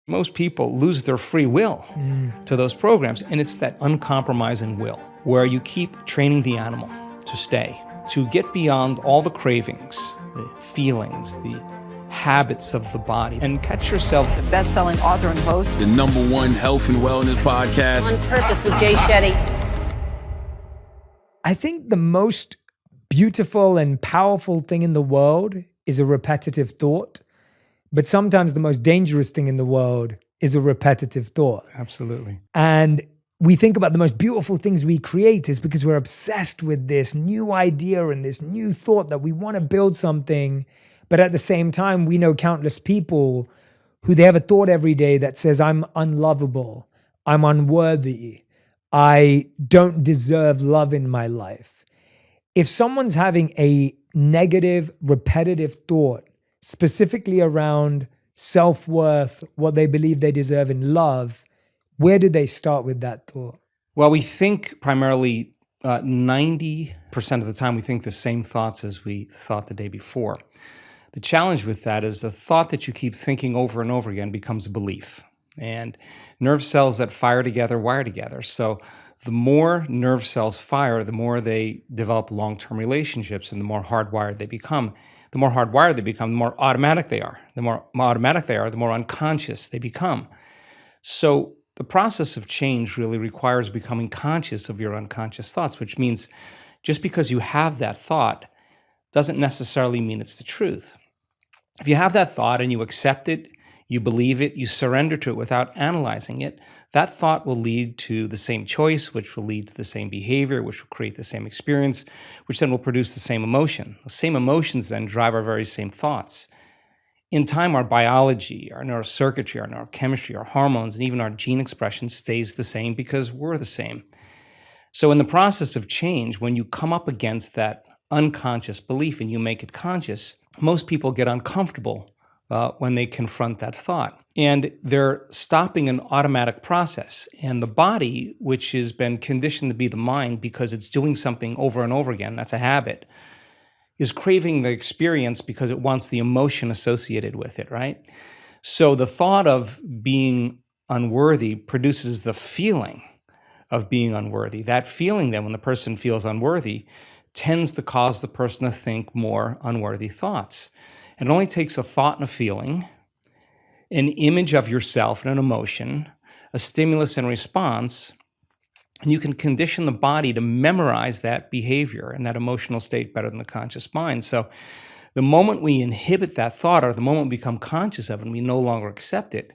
Most people lose their free will to those programs, and it's that uncompromising will where you keep training the animal to stay, to get beyond all the cravings, the feelings, the habits of the body, and catch yourself. The best-selling author and host. The #1 health and wellness podcast. On Purpose with Jay Shetty. I think the most beautiful and powerful thing in the world is a repetitive thought. But sometimes the most dangerous thing in the world is a repetitive thought. Absolutely. And we think about the most beautiful things we create is because we're obsessed with this new idea and this new thought that we want to build something. But at the same time, we know countless people who they have a thought every day that says, I'm unlovable, I'm unworthy, I don't deserve love in my life. If someone's having a negative, repetitive thought, specifically around self-worth, what they believe they deserve in love, where do they start with that thought? Well, we think primarily 90% of the time we think the same thoughts as we thought the day before. The challenge with that is the thought that you keep thinking over and over again becomes a belief. And nerve cells that fire together wire together. So the more nerve cells fire, the more they develop long-term relationships and the more hardwired they become. The more hardwired they become, the more automatic they are. The more automatic they are, the more unconscious they become. So the process of change really requires becoming conscious of your unconscious thoughts, which means just because you have that thought doesn't necessarily mean it's the truth. If you have that thought and you accept it, you believe it, you surrender to it without analyzing it, that thought will lead to the same choice, which will lead to the same behavior, which will create the same experience, which then will produce the same emotion. The same emotions then drive our very same thoughts. In time, our biology, our neurocircuitry, our neurochemistry, our hormones, and even our gene expression stays the same because we're the same. So in the process of change, when you come up against that unconscious belief and you make it conscious, most people get uncomfortable when they confront that thought. And they're stopping an automatic process. And the body, which has been conditioned to be the mind because it's doing something over and over again, that's a habit, is craving the experience because it wants the emotion associated with it, right? So the thought of being unworthy produces the feeling of being unworthy. That feeling then, when the person feels unworthy, tends to cause the person to think more unworthy thoughts. It only takes a thought and a feeling, an image of yourself and an emotion, a stimulus and response, and you can condition the body to memorize that behavior and that emotional state better than the conscious mind. So the moment we inhibit that thought or the moment we become conscious of it and we no longer accept it,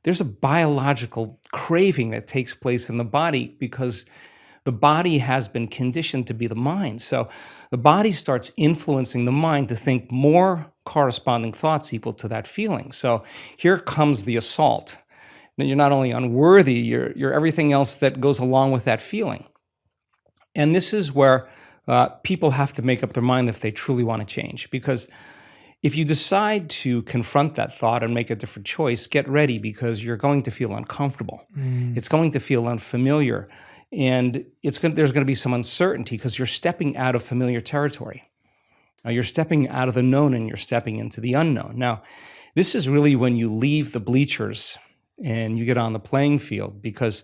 there's a biological craving that takes place in the body because the body has been conditioned to be the mind. So the body starts influencing the mind to think more corresponding thoughts equal to that feeling. So here comes the assault. Then you're not only unworthy, you're everything else that goes along with that feeling. And this is where people have to make up their mind if they truly want to change. Because if you decide to confront that thought and make a different choice, get ready because you're going to feel uncomfortable. It's going to feel unfamiliar. And there's going to be some uncertainty because you're stepping out of familiar territory. You're stepping out of the known and you're stepping into the unknown. Now, this is really when you leave the bleachers and you get on the playing field because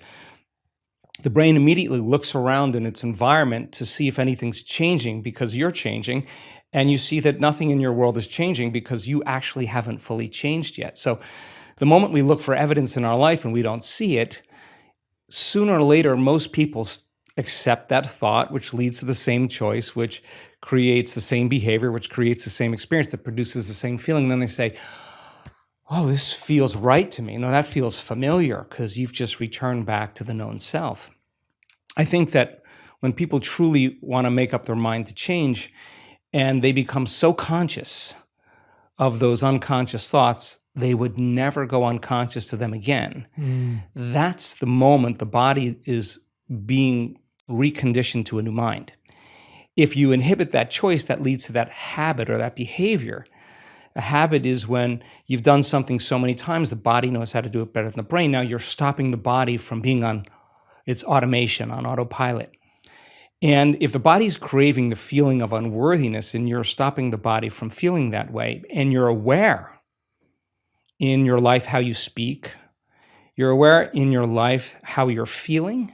the brain immediately looks around in its environment to see if anything's changing because you're changing, and you see that nothing in your world is changing because you actually haven't fully changed yet. So the moment we look for evidence in our life and we don't see it, sooner or later, most people accept that thought, which leads to the same choice, which creates the same behavior, which creates the same experience, that produces the same feeling. And then they say, oh, this feels right to me. No, that feels familiar because you've just returned back to the known self. I think that when people truly want to make up their mind to change and they become so conscious of those unconscious thoughts, they would never go unconscious to them again. That's the moment the body is being reconditioned to a new mind. If you inhibit that choice, that leads to that habit or that behavior. A habit is when you've done something so many times, the body knows how to do it better than the brain. Now you're stopping the body from being on its automation, on autopilot. And if the body's craving the feeling of unworthiness and you're stopping the body from feeling that way, and you're aware in your life how you speak, You're aware in your life how you're feeling,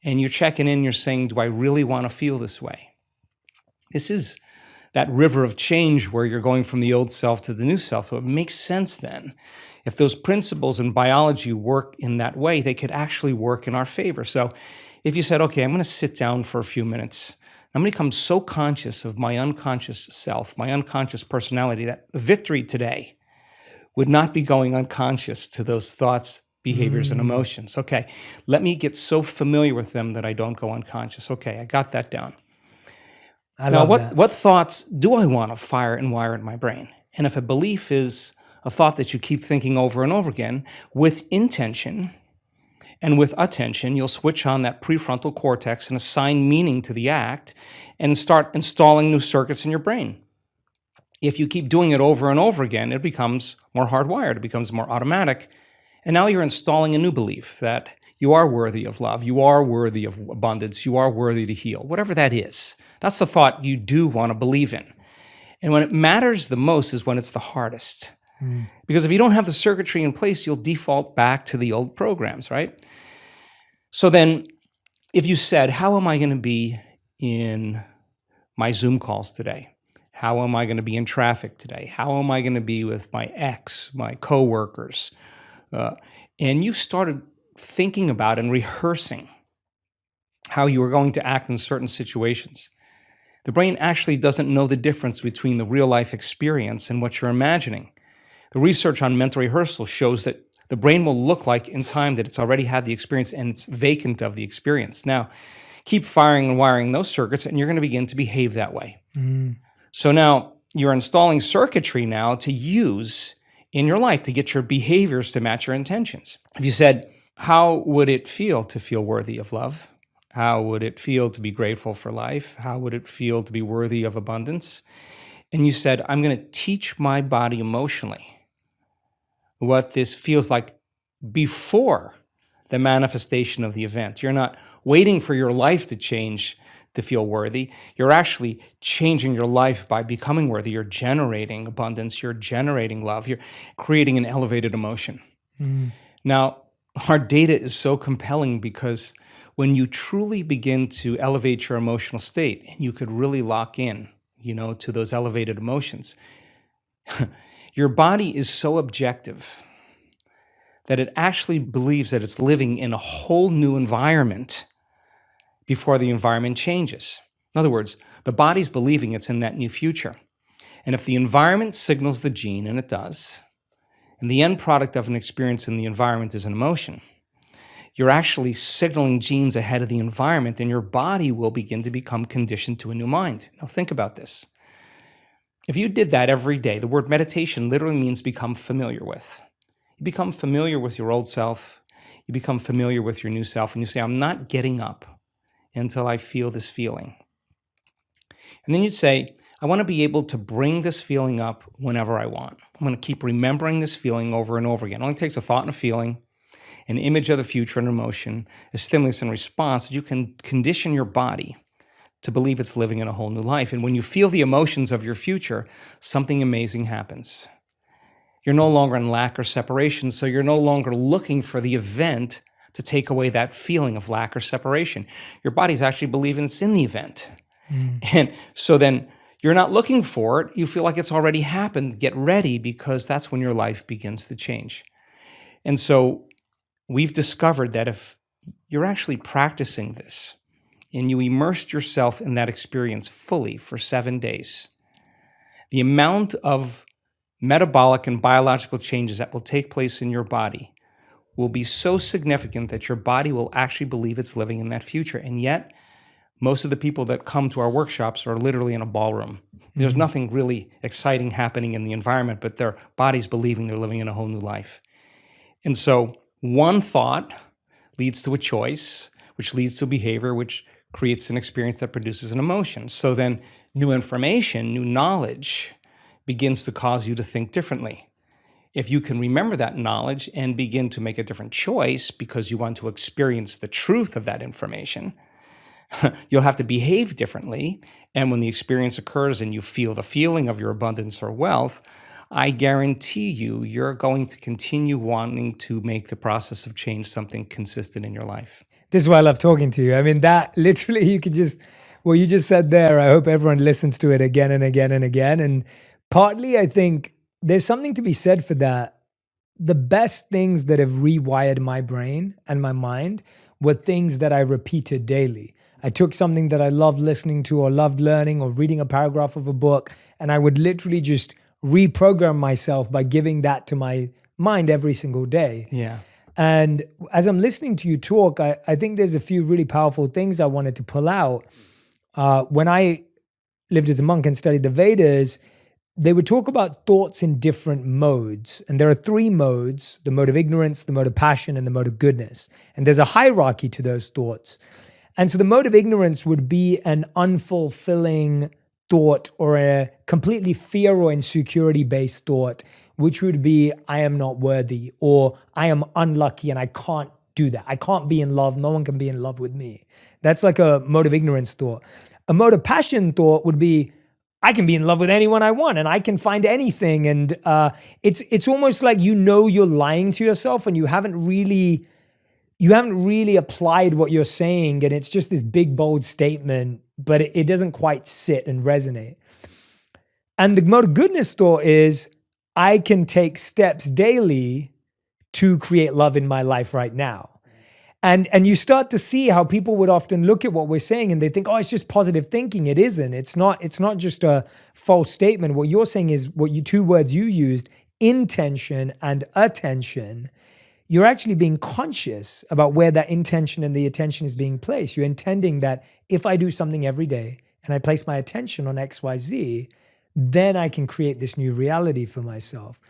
and you're checking in, you're saying, do I really want to feel this way? This is that river of change where you're going from the old self to the new self. So it makes sense then. If those principles in biology work in that way, they could actually work in our favor. So if you said, okay, I'm going to sit down for a few minutes, I'm going to become so conscious of my unconscious self, my unconscious personality, that victory today would not be going unconscious to those thoughts, behaviors, and emotions. Okay, let me get so familiar with them that I don't go unconscious. Okay, I got that down. Now, what thoughts do I want to fire and wire in my brain? And if a belief is a thought that you keep thinking over and over again, with intention and with attention, you'll switch on that prefrontal cortex and assign meaning to the act and start installing new circuits in your brain. If you keep doing it over and over again, it becomes more hardwired, it becomes more automatic. And now you're installing a new belief that you are worthy of love, you are worthy of abundance, you are worthy to heal, whatever that is. That's the thought you do want to believe in. And when it matters the most is when it's the hardest. Because if you don't have the circuitry in place, you'll default back to the old programs, right? So then if you said, how am I going to be in my Zoom calls today? How am I going to be in traffic today? How am I going to be with my ex, my coworkers? And you started thinking about and rehearsing how you were going to act in certain situations. The brain actually doesn't know the difference between the real life experience and what you're imagining. The research on mental rehearsal shows that the brain will look like in time that it's already had the experience and it's vacant of the experience. Now, keep firing and wiring those circuits and you're going to begin to behave that way. So now you're installing circuitry now to use in your life to get your behaviors to match your intentions. If you said, how would it feel to feel worthy of love? How would it feel to be grateful for life? How would it feel to be worthy of abundance? And you said, I'm going to teach my body emotionally what this feels like before the manifestation of the event. You're not waiting for your life to change to feel worthy. You're actually changing your life by becoming worthy. You're generating abundance. You're generating love. You're creating an elevated emotion. Now, our data is so compelling because when you truly begin to elevate your emotional state and you could really lock in, to those elevated emotions, your body is so objective that it actually believes that it's living in a whole new environment before the environment changes. In other words, the body's believing it's in that new future. And if the environment signals the gene, and it does, and the end product of an experience in the environment is an emotion, you're actually signaling genes ahead of the environment, and your body will begin to become conditioned to a new mind. Now think about this. If you did that every day, the word meditation literally means become familiar with. You become familiar with your old self, you become familiar with your new self, and you say, I'm not getting up until I feel this feeling. And then you'd say, I want to be able to bring this feeling up whenever I want. I'm going to keep remembering this feeling over and over again. It only takes a thought and a feeling, an image of the future and emotion, a stimulus and response, that you can condition your body to believe it's living in a whole new life. And when you feel the emotions of your future, something amazing happens. You're no longer in lack or separation, so you're no longer looking for the event to take away that feeling of lack or separation. Your body's actually believing it's in the event. And so then you're not looking for it. You feel like it's already happened. Get ready, because that's when your life begins to change. And so we've discovered that if you're actually practicing this and you immersed yourself in that experience fully for 7 days, the amount of metabolic and biological changes that will take place in your body will be so significant that your body will actually believe it's living in that future. And yet, most of the people that come to our workshops are literally in a ballroom. There's nothing really exciting happening in the environment, but their body's believing they're living in a whole new life. And so one thought leads to a choice, which leads to a behavior, which creates an experience that produces an emotion. So then new information, new knowledge begins to cause you to think differently. If you can remember that knowledge and begin to make a different choice because you want to experience the truth of that information, you'll have to behave differently. And when the experience occurs and you feel the feeling of your abundance or wealth, I guarantee you're going to continue wanting to make the process of change something consistent in your life. This is why I love talking to you. I mean, that literally, you could just, what you just said there, I hope everyone listens to it again and again and again. And partly, I think there's something to be said for that. The best things that have rewired my brain and my mind were things that I repeated daily. I took something that I loved listening to or loved learning or reading a paragraph of a book, and I would literally just reprogram myself by giving that to my mind every single day. Yeah. And as I'm listening to you talk, I think there's a few really powerful things I wanted to pull out. When I lived as a monk and studied the Vedas, they would talk about thoughts in different modes. And there are 3 modes: the mode of ignorance, the mode of passion, and the mode of goodness. And there's a hierarchy to those thoughts. And so the mode of ignorance would be an unfulfilling thought or a completely fear or insecurity-based thought, which would be, I am not worthy, or I am unlucky and I can't do that. I can't be in love. No one can be in love with me. That's like a mode of ignorance thought. A mode of passion thought would be, I can be in love with anyone I want and I can find anything. And it's almost like you're lying to yourself and you haven't really applied what you're saying, and it's just this big, bold statement, but it doesn't quite sit and resonate. And the mode of goodness thought is, I can take steps daily to create love in my life right now. And you start to see how people would often look at what we're saying and they think, oh, it's just positive thinking. It isn't. It's not just a false statement. What you're saying is two words you used, intention and attention. You're actually being conscious about where that intention and the attention is being placed. You're intending that if I do something every day and I place my attention on X, Y, Z, then I can create this new reality for myself.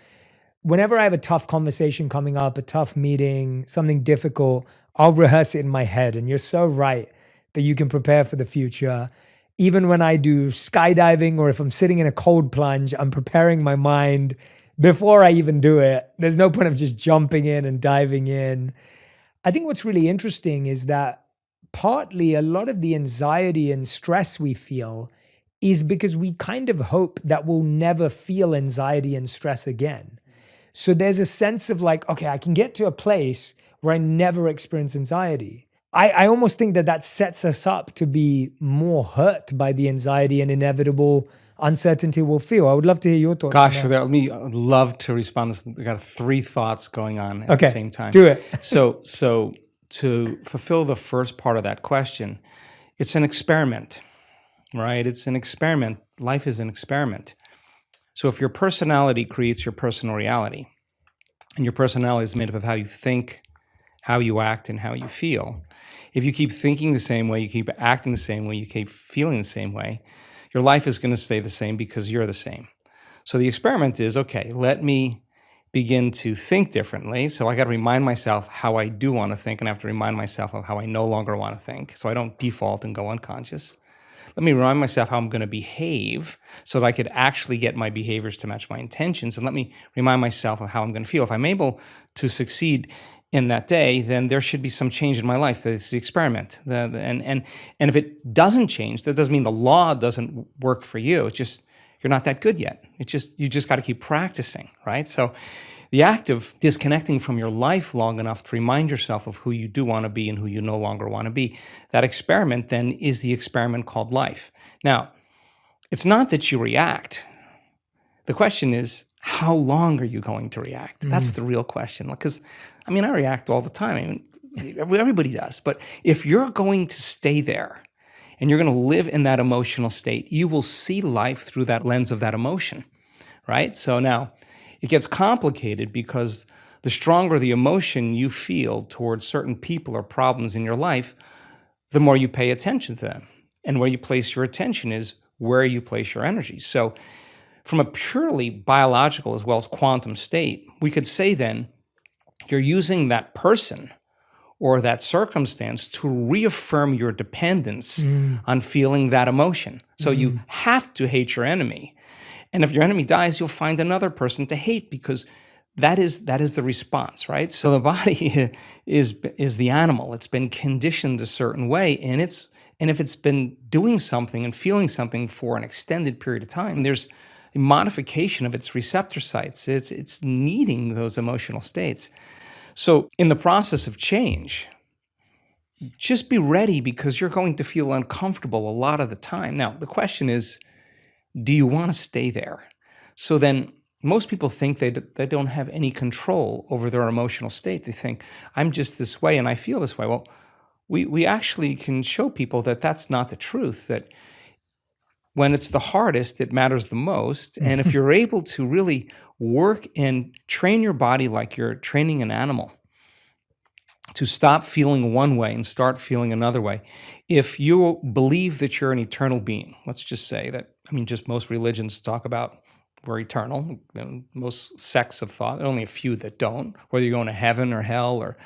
Whenever I have a tough conversation coming up, a tough meeting, something difficult, I'll rehearse it in my head. And you're so right that you can prepare for the future. Even when I do skydiving or if I'm sitting in a cold plunge, I'm preparing my mind before I even do it. There's no point of just jumping in and diving in. I think what's really interesting is that partly a lot of the anxiety and stress we feel is because we kind of hope that we'll never feel anxiety and stress again. So there's a sense of like, okay, I can get to a place where I never experience anxiety. I almost think that sets us up to be more hurt by the anxiety and inevitable uncertainty we'll feel. I would love to hear your thoughts. Gosh, I would love to respond. I got 3 thoughts going on at the same time. Do it. So to fulfill the first part of that question, it's an experiment, right? It's an experiment. Life is an experiment. So if your personality creates your personal reality, and your personality is made up of how you think, how you act, and how you feel, if you keep thinking the same way, you keep acting the same way, you keep feeling the same way, your life is going to stay the same because you're the same. So the experiment is, okay, let me begin to think differently. So I got to remind myself how I do want to think, and I have to remind myself of how I no longer want to think, so I don't default and go unconscious. Let me remind myself how I'm going to behave so that I could actually get my behaviors to match my intentions. And let me remind myself of how I'm going to feel. If I'm able to succeed in that day, then there should be some change in my life. It's the experiment. And if it doesn't change, that doesn't mean the law doesn't work for you. It's just you're not that good yet. You just got to keep practicing, right? So the act of disconnecting from your life long enough to remind yourself of who you do want to be and who you no longer want to be, that experiment then is the experiment called life. Now, it's not that you react. The question is, how long are you going to react? Mm-hmm. That's the real question. Because, I react all the time. Everybody does. But if you're going to stay there and you're going to live in that emotional state, you will see life through that lens of that emotion, right? So now, it gets complicated because the stronger the emotion you feel towards certain people or problems in your life, the more you pay attention to them. And where you place your attention is where you place your energy. So from a purely biological as well as quantum state, we could say then you're using that person or that circumstance to reaffirm your dependence on feeling that emotion. So you have to hate your enemy. And if your enemy dies, you'll find another person to hate because that is the response, right? So the body is the animal. It's been conditioned a certain way, and if it's been doing something and feeling something for an extended period of time, there's modification of its receptor sites. It's needing those emotional states. So in the process of change, just be ready because you're going to feel uncomfortable a lot of the time. Now, the question is, do you want to stay there? So then most people think they don't have any control over their emotional state. They think, I'm just this way and I feel this way. Well, we actually can show people that that's not the truth, that when it's the hardest, it matters the most. And if you're able to really work and train your body like you're training an animal to stop feeling one way and start feeling another way, if you believe that you're an eternal being, let's just say that, just most religions talk about we're eternal. Most sects of thought, there are only a few that don't. Whether you're going to heaven or hell or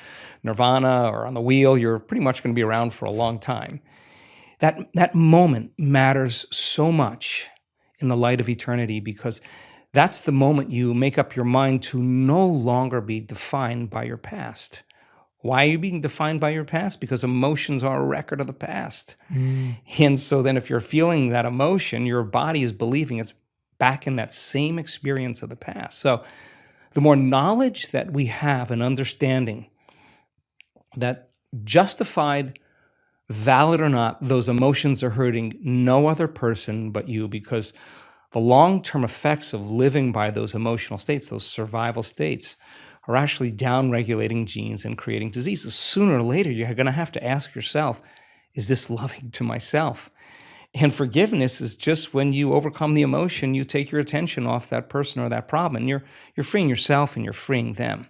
nirvana or on the wheel, you're pretty much going to be around for a long time. That moment matters so much in the light of eternity because that's the moment you make up your mind to no longer be defined by your past. Why are you being defined by your past? Because emotions are a record of the past. And so then if you're feeling that emotion, your body is believing it's back in that same experience of the past. So the more knowledge that we have and understanding that justified, valid or not, those emotions are hurting no other person but you, because the long-term effects of living by those emotional states, those survival states, are actually down-regulating genes and creating diseases. Sooner or later, you're going to have to ask yourself, is this loving to myself? And forgiveness is just when you overcome the emotion, you take your attention off that person or that problem, and you're freeing yourself and you're freeing them.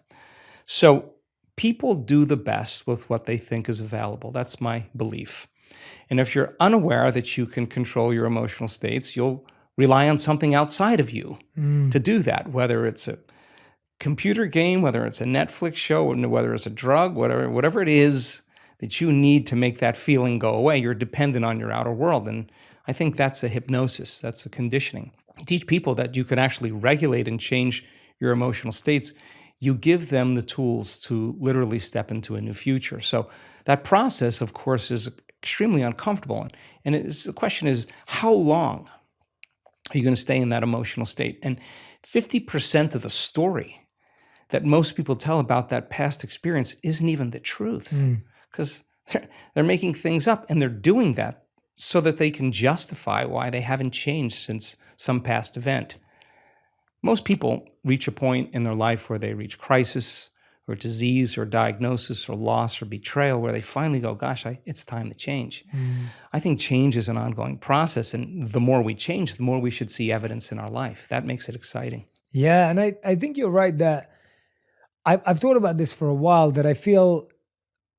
So people do the best with what they think is available. That's my belief. And if you're unaware that you can control your emotional states, you'll rely on something outside of you to do that, whether it's a computer game, whether it's a Netflix show, whether it's a drug, whatever it is that you need to make that feeling go away. You're dependent on your outer world. And I think that's a hypnosis. That's a conditioning. Teach people that you can actually regulate and change your emotional states. You give them the tools to literally step into a new future. So that process, of course, is extremely uncomfortable. And the question is, how long are you going to stay in that emotional state? And 50% of the story that most people tell about that past experience isn't even the truth. Because they're making things up, and they're doing that so that they can justify why they haven't changed since some past event. Most people reach a point in their life where they reach crisis or disease or diagnosis or loss or betrayal where they finally go, gosh, it's time to change. I think change is an ongoing process, and the more we change, the more we should see evidence in our life. That makes it exciting. Yeah, and I think you're right that I've thought about this for a while, that I feel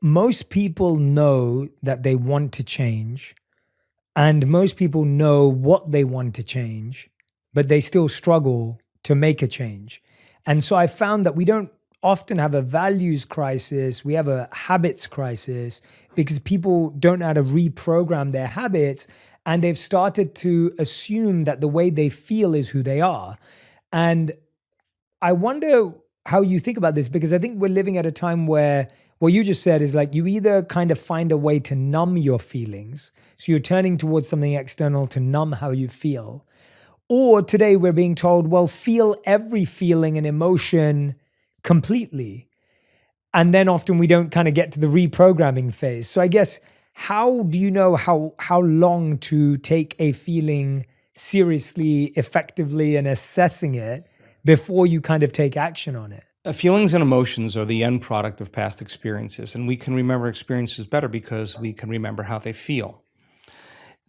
most people know that they want to change, and most people know what they want to change, but they still struggle to make a change. And so I found that we don't often have a values crisis, we have a habits crisis, because people don't know how to reprogram their habits, and they've started to assume that the way they feel is who they are. And I wonder how you think about this, because I think we're living at a time where what you just said is like you either kind of find a way to numb your feelings, so you're turning towards something external to numb how you feel, or today we're being told, well, feel every feeling and emotion completely. And then often we don't kind of get to the reprogramming phase. So I guess, how do you know how long to take a feeling seriously, effectively, and assessing it before you kind of take action on it? Feelings and emotions are the end product of past experiences, and we can remember experiences better because we can remember how they feel.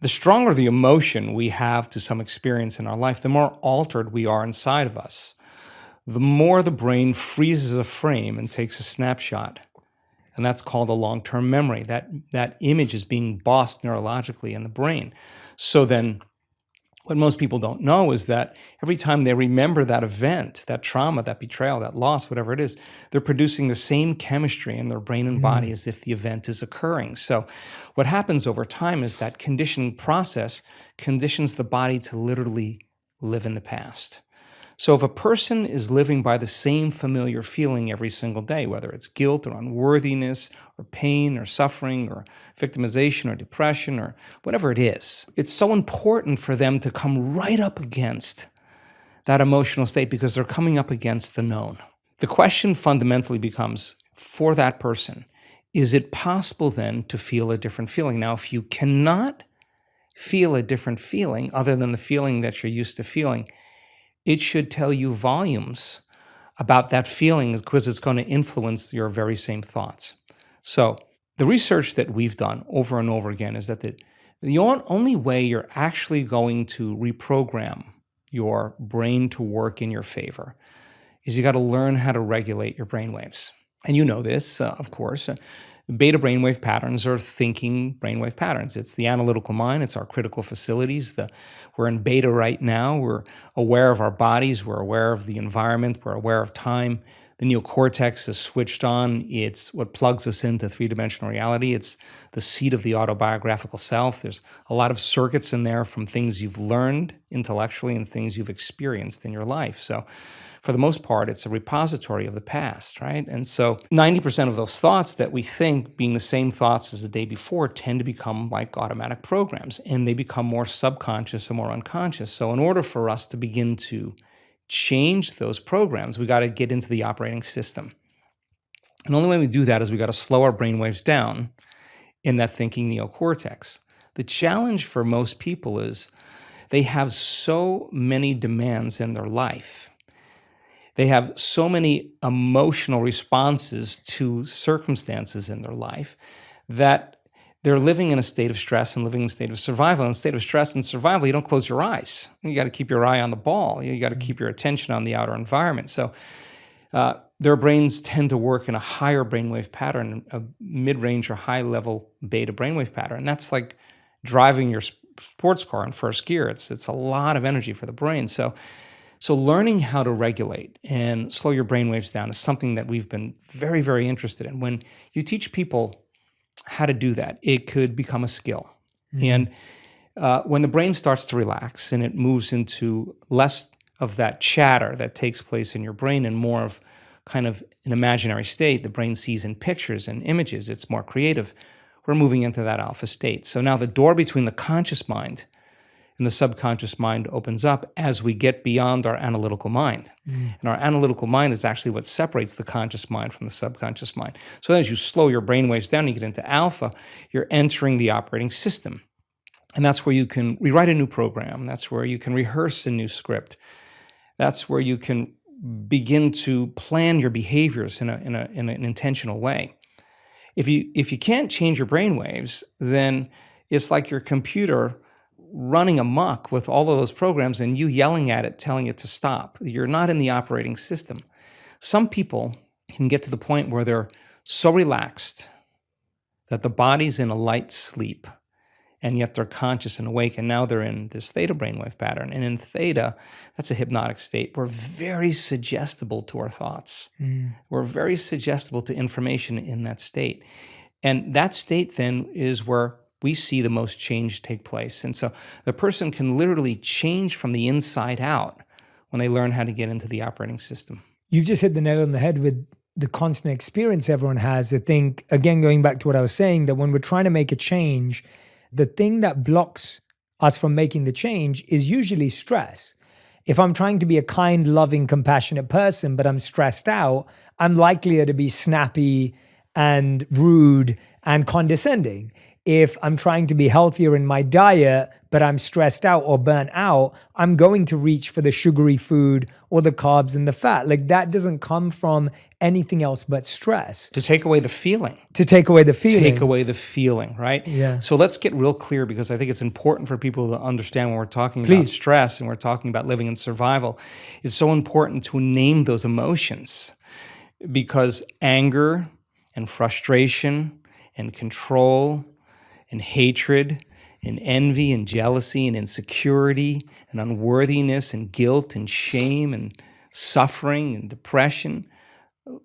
The stronger the emotion we have to some experience in our life, the more altered we are inside of us. The more the brain freezes a frame and takes a snapshot, and that's called a long-term memory. That image is being bossed neurologically in the brain. So then what most people don't know is that every time they remember that event, that trauma, that betrayal, that loss, whatever it is, they're producing the same chemistry in their brain and body as if the event is occurring. So what happens over time is that conditioning process conditions the body to literally live in the past. So if a person is living by the same familiar feeling every single day, whether it's guilt or unworthiness or pain or suffering or victimization or depression or whatever it is, it's so important for them to come right up against that emotional state because they're coming up against the known. The question fundamentally becomes, for that person, is it possible then to feel a different feeling? Now, if you cannot feel a different feeling other than the feeling that you're used to feeling, it should tell you volumes about that feeling because it's going to influence your very same thoughts. So the research that we've done over and over again is that the only way you're actually going to reprogram your brain to work in your favor is you got to learn how to regulate your brainwaves. And you know this, of course. Beta brainwave patterns are thinking brainwave patterns. It's the analytical mind. It's our critical facilities. We're in beta right now. We're aware of our bodies. We're aware of the environment. We're aware of time. The neocortex is switched on. It's what plugs us into three-dimensional reality. It's the seat of the autobiographical self. There's a lot of circuits in there from things you've learned intellectually and things you've experienced in your life. So for the most part, it's a repository of the past, right? And so 90% of those thoughts that we think being the same thoughts as the day before tend to become like automatic programs, and they become more subconscious or more unconscious. So in order for us to begin to change those programs, we got to get into the operating system. And the only way we do that is we got to slow our brainwaves down in that thinking neocortex. The challenge for most people is they have so many demands in their life. They have so many emotional responses to circumstances in their life that they're living in a state of stress and living in a state of survival. In a state of stress and survival, you don't close your eyes. You got to keep your eye on the ball. You got to keep your attention on the outer environment. So their brains tend to work in a higher brainwave pattern, a mid-range or high-level beta brainwave pattern. And that's like driving your sports car in first gear. It's a lot of energy for the brain. So learning how to regulate and slow your brainwaves down is something that we've been very, very interested in. When you teach people how to do that, it could become a skill. And when the brain starts to relax and it moves into less of that chatter that takes place in your brain and more of kind of an imaginary state, the brain sees in pictures and images, it's more creative, we're moving into that alpha state. So now the door between the conscious mind and the subconscious mind opens up as we get beyond our analytical mind. And our analytical mind is actually what separates the conscious mind from the subconscious mind. So as you slow your brainwaves down, you get into alpha, you're entering the operating system. And that's where you can rewrite a new program. That's where you can rehearse a new script. That's where you can begin to plan your behaviors in an intentional way. If you can't change your brainwaves, then it's like your computer running amok with all of those programs and you yelling at it, telling it to stop. You're not in the operating system. Some people can get to the point where they're so relaxed that the body's in a light sleep, and yet they're conscious and awake, and now they're in this theta brainwave pattern. And in theta, that's a hypnotic state. We're very suggestible to our thoughts. We're very suggestible to information in that state. And that state then is where we see the most change take place. And so the person can literally change from the inside out when they learn how to get into the operating system. You've just hit the nail on the head with the constant experience everyone has. I think, again, going back to what I was saying, that when we're trying to make a change, the thing that blocks us from making the change is usually stress. If I'm trying to be a kind, loving, compassionate person, but I'm stressed out, I'm likelier to be snappy and rude and condescending. If I'm trying to be healthier in my diet, but I'm stressed out or burnt out, I'm going to reach for the sugary food or the carbs and the fat. Like, that doesn't come from anything else but stress. To take away the feeling. To take away the feeling. Take away the feeling, right? Yeah. So let's get real clear, because I think it's important for people to understand when we're talking about stress and we're talking about living in survival. It's so important to name those emotions, because anger and frustration and control and hatred and envy and jealousy and insecurity and unworthiness and guilt and shame and suffering and depression,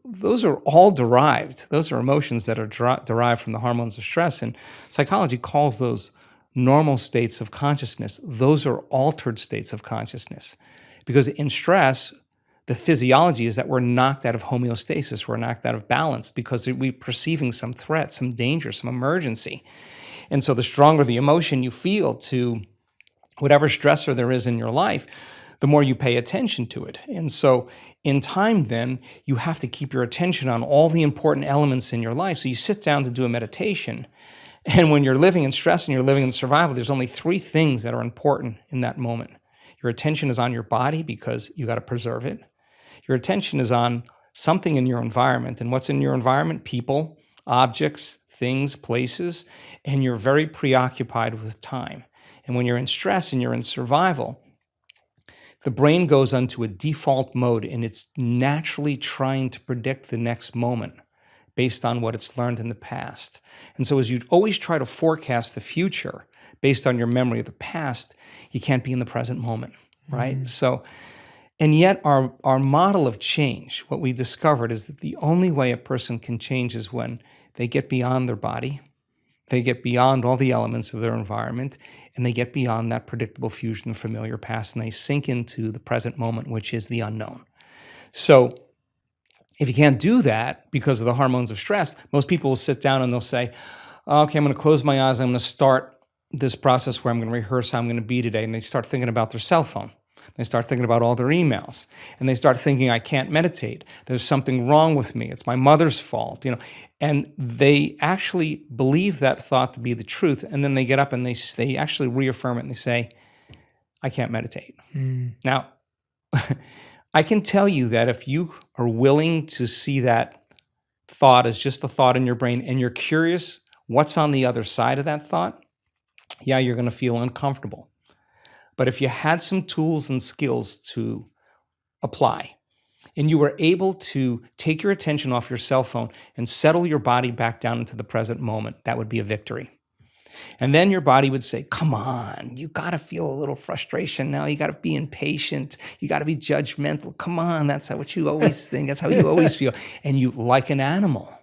those are all derived. Those are emotions that are derived from the hormones of stress. And psychology calls those normal states of consciousness. Those are altered states of consciousness. Because in stress, the physiology is that we're knocked out of homeostasis. We're knocked out of balance because we're perceiving some threat, some danger, some emergency. And so the stronger the emotion you feel to whatever stressor there is in your life, the more you pay attention to it. And so in time, then, you have to keep your attention on all the important elements in your life. So you sit down to do a meditation. And when you're living in stress and you're living in survival, there's only three things that are important in that moment. Your attention is on your body because you got to preserve it. Your attention is on something in your environment. And what's in your environment? People, objects, things, places. And you're very preoccupied with time. And when you're in stress and you're in survival, the brain goes onto a default mode and it's naturally trying to predict the next moment based on what it's learned in the past. And so as you always try to forecast the future based on your memory of the past, you can't be in the present moment, right? So, and yet our model of change, what we discovered is that the only way a person can change is when they get beyond their body, they get beyond all the elements of their environment, and they get beyond that predictable fusion of familiar past, and they sink into the present moment, which is the unknown. So if you can't do that because of the hormones of stress, most people will sit down and they'll say, okay, I'm going to close my eyes. I'm going to start this process where I'm going to rehearse how I'm going to be today. And they start thinking about their cell phone. They start thinking about all their emails. And they start thinking, I can't meditate. There's something wrong with me. It's my mother's fault. And they actually believe that thought to be the truth. And then they get up and they actually reaffirm it and they say, I can't meditate. Now, I can tell you that if you are willing to see that thought as just a thought in your brain and you're curious what's on the other side of that thought, yeah, you're going to feel uncomfortable. But if you had some tools and skills to apply and you were able to take your attention off your cell phone and settle your body back down into the present moment, that would be a victory. And then your body would say, come on, you got to feel a little frustration now. You got to be impatient. You got to be judgmental. Come on, that's what you always think. That's how you always feel. And you, like an animal,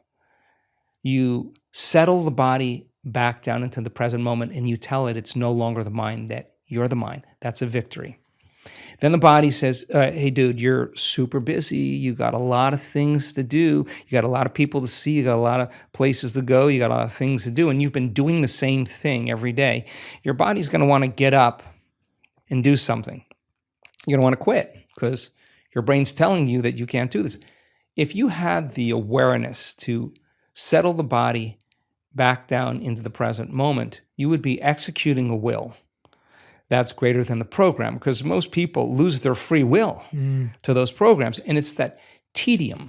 you settle the body back down into the present moment and you tell it it's no longer the mind, that you're the mind. That's a victory. Then the body says, hey, dude, you're super busy. You got a lot of things to do. You got a lot of people to see. You got a lot of places to go. You got a lot of things to do. And you've been doing the same thing every day. Your body's going to want to get up and do something. You're going to want to quit because your brain's telling you that you can't do this. If you had the awareness to settle the body back down into the present moment, you would be executing a will that's greater than the program, because most people lose their free will to those programs. And it's that tedium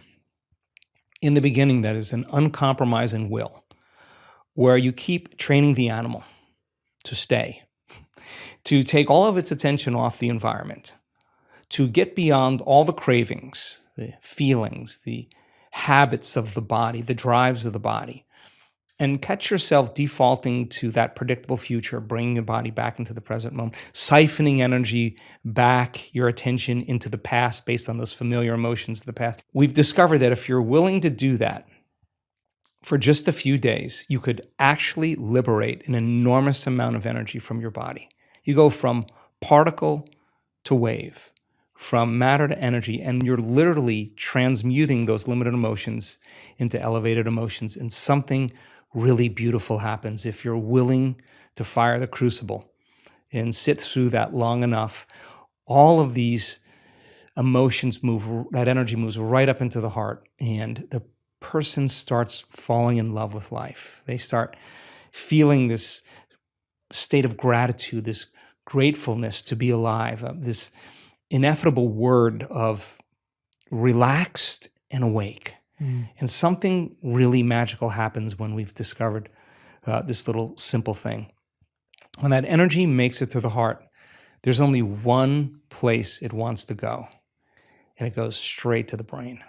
in the beginning that is an uncompromising will, where you keep training the animal to stay, to take all of its attention off the environment, to get beyond all the cravings, the feelings, the habits of the body, the drives of the body, and catch yourself defaulting to that predictable future, bringing your body back into the present moment, siphoning energy back, your attention into the past based on those familiar emotions of the past. We've discovered that if you're willing to do that for just a few days, you could actually liberate an enormous amount of energy from your body. You go from particle to wave, from matter to energy, and you're literally transmuting those limited emotions into elevated emotions, and something really beautiful happens if you're willing to fire the crucible and sit through that long enough. All of these emotions move, that energy moves right up into the heart, and the person starts falling in love with life. They start feeling this state of gratitude, this gratefulness to be alive, this ineffable word of relaxed and awake. And something really magical happens when we've discovered this little simple thing. When that energy makes it to the heart, there's only one place it wants to go, and it goes straight to the brain.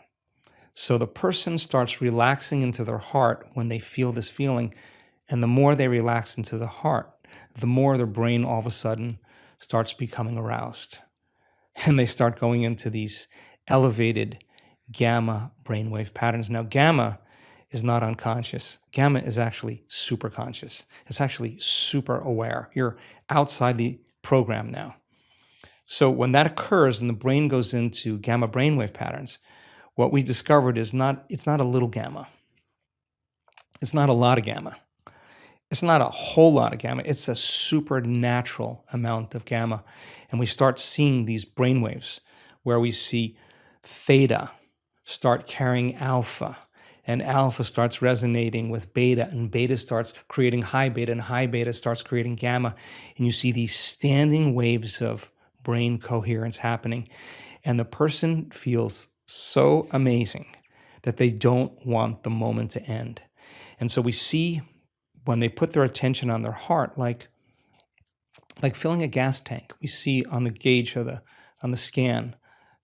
So the person starts relaxing into their heart when they feel this feeling, and the more they relax into the heart, the more their brain all of a sudden starts becoming aroused. And they start going into these elevated gamma brainwave patterns. Now, gamma is not unconscious. Gamma is actually super conscious. It's actually super aware. You're outside the program now. So when that occurs and the brain goes into gamma brainwave patterns, what we discovered is it's not a little gamma. It's not a lot of gamma. It's not a whole lot of gamma. It's a supernatural amount of gamma. And we start seeing these brainwaves where we see theta start carrying alpha, and alpha starts resonating with beta, and beta starts creating high beta, and high beta starts creating gamma. And you see these standing waves of brain coherence happening. And the person feels so amazing that they don't want the moment to end. And so we see when they put their attention on their heart, like filling a gas tank, we see on the gauge of on the scan,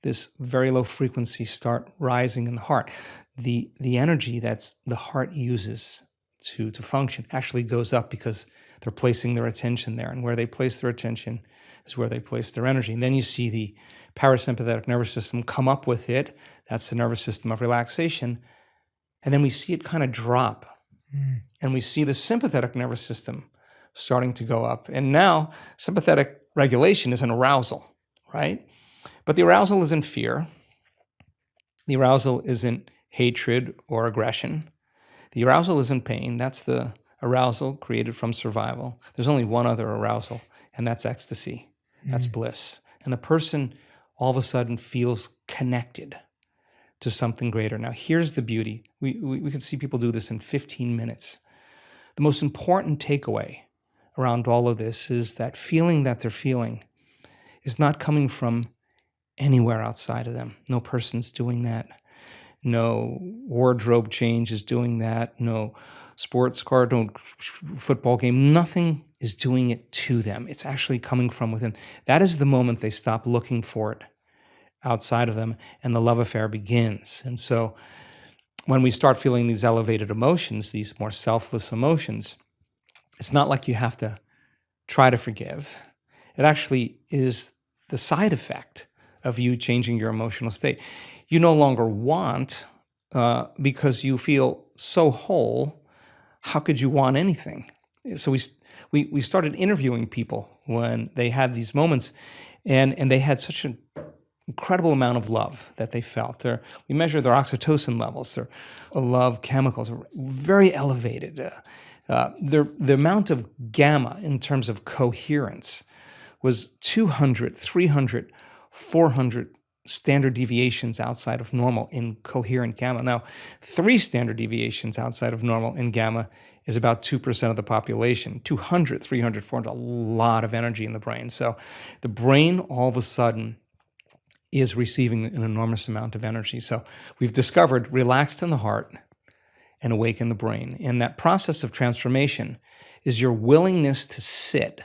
this very low frequency start rising in the heart. The energy that's the heart uses to function actually goes up because they're placing their attention there. And where they place their attention is where they place their energy. And then you see the parasympathetic nervous system come up with it. That's the nervous system of relaxation. And then we see it kind of drop. And we see the sympathetic nervous system starting to go up. And now sympathetic regulation is an arousal, right? But the arousal isn't fear. The arousal isn't hatred or aggression. The arousal isn't pain. That's the arousal created from survival. There's only one other arousal, and that's ecstasy. That's bliss. And the person all of a sudden feels connected to something greater. Now, here's the beauty. We can see people do this in 15 minutes. The most important takeaway around all of this is that feeling that they're feeling is not coming from anywhere outside of them. No person's doing that. No wardrobe change is doing that. No sports car, no football game. Nothing is doing it to them. It's actually coming from within. That is the moment they stop looking for it outside of them, and the love affair begins. And so when we start feeling these elevated emotions, these more selfless emotions, it's not like you have to try to forgive. It actually is the side effect of you changing your emotional state. You no longer want because you feel so whole. How could you want anything? So we started interviewing people when they had these moments, and they had such an incredible amount of love that they felt. We measured their oxytocin levels, their love chemicals are very elevated. The amount of gamma in terms of coherence was 200, 300, 400 standard deviations outside of normal in coherent gamma. Now, 3 standard deviations outside of normal in gamma is about 2% of the population. 200, 300, 400, a lot of energy in the brain. So the brain all of a sudden is receiving an enormous amount of energy. So we've discovered relaxed in the heart and awake in the brain. And that process of transformation is your willingness to sit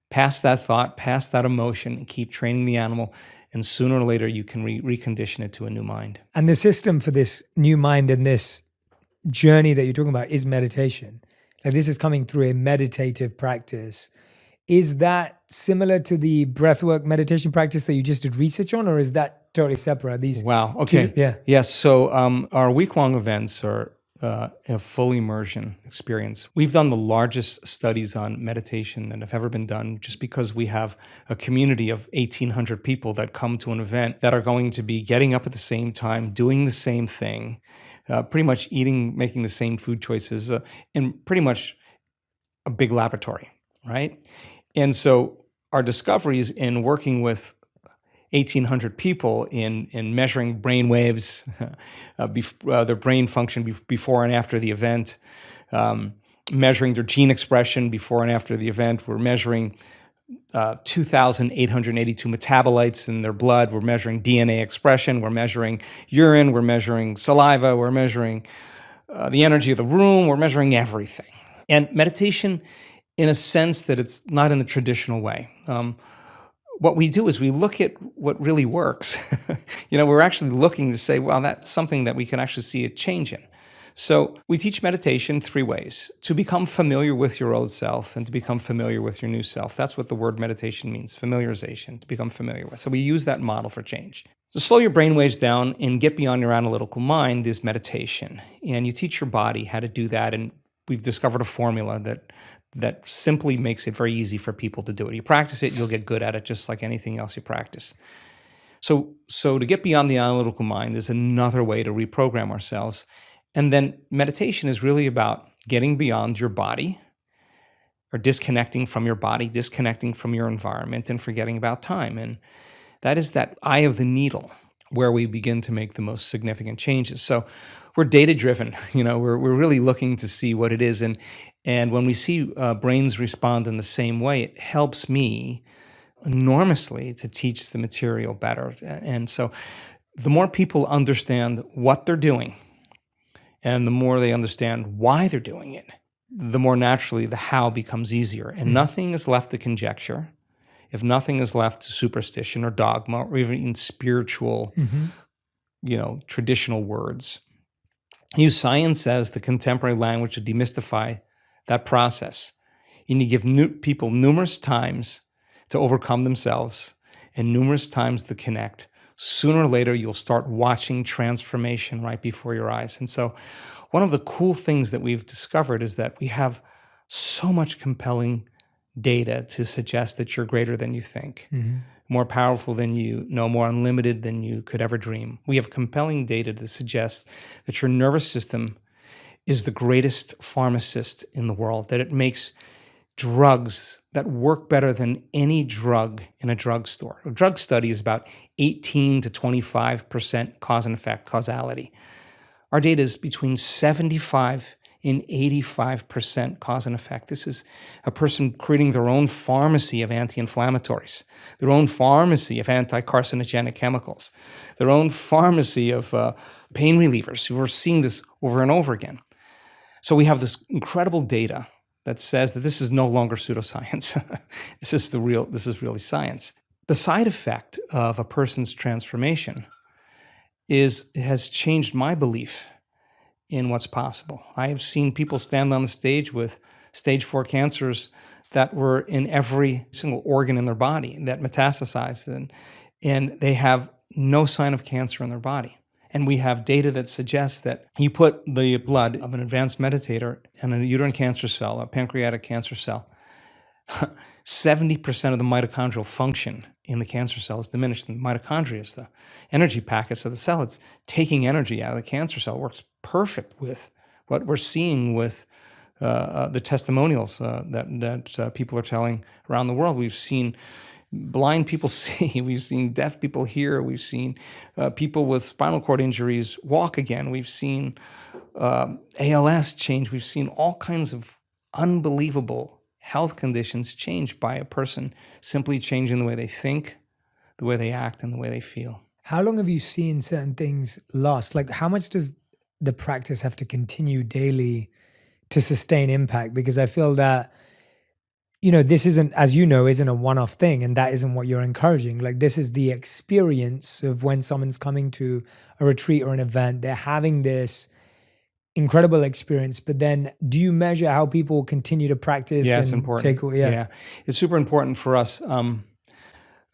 past that thought, past that emotion, and keep training the animal. And sooner or later, you can recondition it to a new mind. And the system for this new mind and this journey that you're talking about is meditation. Like, this is coming through a meditative practice. Is that similar to the breathwork meditation practice that you just did research on, or is that totally separate? Are these wow. Okay. two? Yeah. Yes. So our week-long events are a full immersion experience. We've done the largest studies on meditation that have ever been done, just because we have a community of 1,800 people that come to an event that are going to be getting up at the same time, doing the same thing, pretty much eating, making the same food choices, in pretty much a big laboratory, right? And so our discoveries in working with 1,800 people in measuring brain waves, their brain function before and after the event, measuring their gene expression before and after the event. We're measuring 2,882 metabolites in their blood. We're measuring DNA expression. We're measuring urine. We're measuring saliva. We're measuring the energy of the room. We're measuring everything. And meditation, in a sense that it's not in the traditional way. What we do is we look at what really works. We're actually looking to say, well, that's something that we can actually see a change in. So we teach meditation 3 ways: to become familiar with your old self and to become familiar with your new self. That's what the word meditation means, familiarization, to become familiar with. So we use that model for change. To slow your brain waves down and get beyond your analytical mind is meditation. And you teach your body how to do that. And we've discovered a formula that simply makes it very easy for people to do it. You practice it, you'll get good at it, just like anything else you practice. So to get beyond the analytical mind is another way to reprogram ourselves. And then meditation is really about getting beyond your body or disconnecting from your body, disconnecting from your environment, and forgetting about time. And that is that eye of the needle where we begin to make the most significant changes. So we're data driven. We're really looking to see what it is. And when we see brains respond in the same way, it helps me enormously to teach the material better. And so the more people understand what they're doing and the more they understand why they're doing it, the more naturally the how becomes easier. And nothing is left to conjecture. If nothing is left to superstition or dogma or even spiritual, traditional words, use science as the contemporary language to demystify that process. You need to give people numerous times to overcome themselves and numerous times to connect. Sooner or later, you'll start watching transformation right before your eyes. And so one of the cool things that we've discovered is that we have so much compelling data to suggest that you're greater than you think, more powerful than you know, more unlimited than you could ever dream. We have compelling data to suggest that your nervous system is the greatest pharmacist in the world, that it makes drugs that work better than any drug in a drugstore. A drug study is about 18 to 25% cause and effect, causality. Our data is between 75 and 85% cause and effect. This is a person creating their own pharmacy of anti-inflammatories, their own pharmacy of anti-carcinogenic chemicals, their own pharmacy of pain relievers. Who are seeing this over and over again. So we have this incredible data that says that this is no longer pseudoscience. This is really science. The side effect of a person's transformation has changed my belief in what's possible. I have seen people stand on the stage with stage 4 cancers that were in every single organ in their body that metastasized, and they have no sign of cancer in their body. And we have data that suggests that you put the blood of an advanced meditator and a uterine cancer cell, a pancreatic cancer cell, 70% of the mitochondrial function in the cancer cell is diminished. And the mitochondria is the energy packets of the cell. It's taking energy out of the cancer cell. It works perfect with what we're seeing with the testimonials that people are telling around the world. We've seen blind people see, we've seen deaf people hear, we've seen people with spinal cord injuries walk again, we've seen ALS change, we've seen all kinds of unbelievable health conditions changed by a person simply changing the way they think, the way they act, and the way they feel. How long have you seen certain things last? Like, how much does the practice have to continue daily to sustain impact? Because I feel that this isn't, as isn't a one-off thing, and that isn't what you're encouraging. Like, this is the experience of when someone's coming to a retreat or an event, they're having this incredible experience, but then do you measure how people continue to practice? Yeah, it's important. Yeah, it's super important for us. And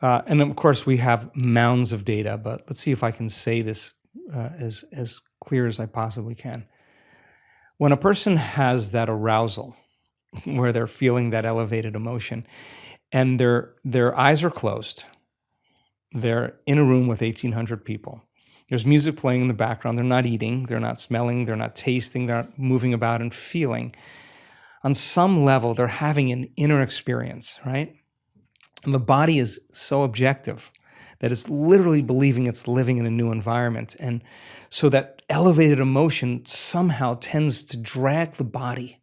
of course, we have mounds of data, but let's see if I can say this as clear as I possibly can. When a person has that arousal, where they're feeling that elevated emotion, and their eyes are closed, they're in a room with 1,800 people. There's music playing in the background. They're not eating, they're not smelling, they're not tasting, they're not moving about and feeling. On some level, they're having an inner experience, right? And the body is so objective that it's literally believing it's living in a new environment. And so that elevated emotion somehow tends to drag the body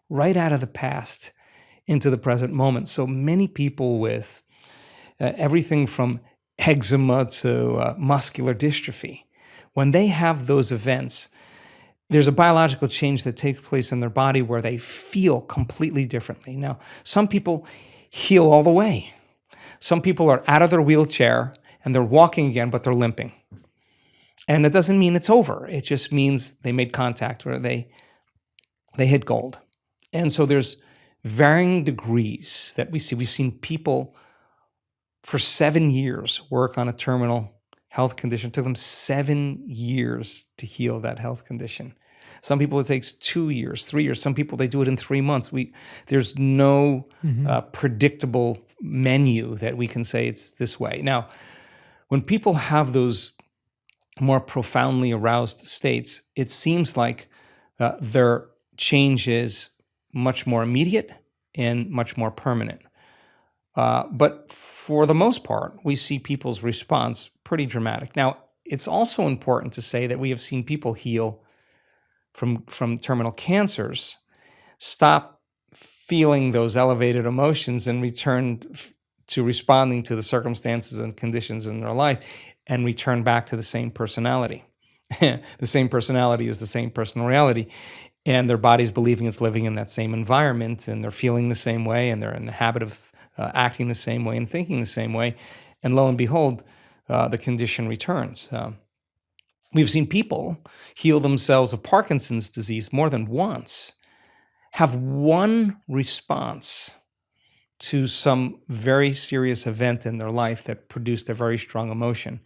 right out of the past into the present moment. So many people with everything from eczema to muscular dystrophy, when they have those events, there's a biological change that takes place in their body where they feel completely differently. Now, some people heal all the way. Some people are out of their wheelchair and they're walking again, but they're limping. And that doesn't mean it's over. It just means they made contact or they hit gold. And so there's varying degrees that we see. We've seen people for 7 years work on a terminal health condition. It took them 7 years to heal that health condition. Some people it takes 2 years, 3 years. Some people, they do it in 3 months. There's no predictable menu that we can say it's this way. Now, when people have those more profoundly aroused states, it seems like their change is much more immediate and much more permanent. But for the most part, we see people's response pretty dramatic. Now, it's also important to say that we have seen people heal from terminal cancers, stop feeling those elevated emotions and return to responding to the circumstances and conditions in their life and return back to the same personality. The same personality is the same personal reality. And their body's believing it's living in that same environment, and they're feeling the same way, and they're in the habit of acting the same way and thinking the same way. And lo and behold, the condition returns. We've seen people heal themselves of Parkinson's disease more than once, have one response to some very serious event in their life that produced a very strong emotion.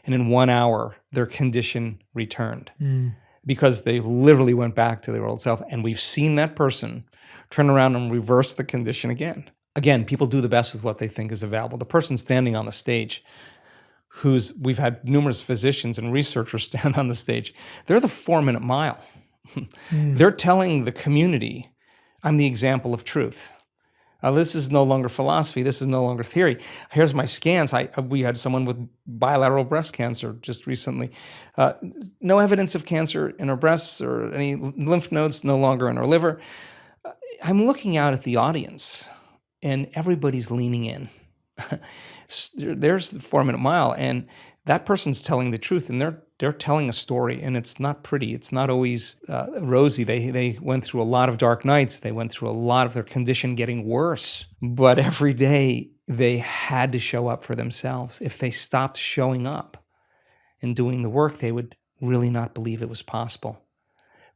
And in 1 hour, their condition returned because they literally went back to their old self. And we've seen that person turn around and reverse the condition again. Again, people do the best with what they think is available. The person standing on the stage, we've had numerous physicians and researchers stand on the stage, they're the 4-minute mile. They're telling the community, I'm the example of truth. This is no longer philosophy. This is no longer theory. Here's my scans. We had someone with bilateral breast cancer just recently. No evidence of cancer in her breasts or any lymph nodes, no longer in her liver. I'm looking out at the audience, and everybody's leaning in. There's the 4-minute mile, and that person's telling the truth, and they're telling a story, and it's not pretty. It's not always rosy. They went through a lot of dark nights. They went through a lot of their condition getting worse. But every day they had to show up for themselves. If they stopped showing up and doing the work, they would really not believe it was possible.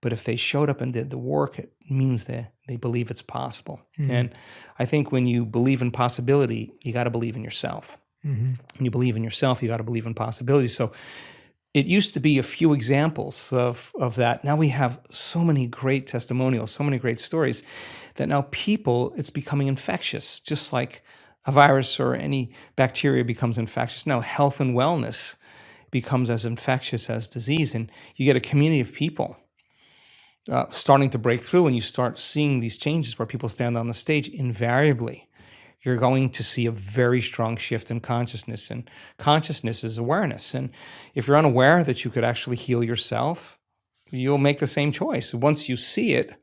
But if they showed up and did the work, it means that they believe it's possible. And I think when you believe in possibility, you got to believe in yourself. When you believe in yourself, you got to believe in possibility. So it used to be a few examples of that. Now we have so many great testimonials, so many great stories that now people, it's becoming infectious, just like a virus or any bacteria becomes infectious. Now health and wellness becomes as infectious as disease. And you get a community of people starting to break through, and you start seeing these changes where people stand on the stage. Invariably, you're going to see a very strong shift in consciousness, and consciousness is awareness. And if you're unaware that you could actually heal yourself, you'll make the same choice. Once you see it,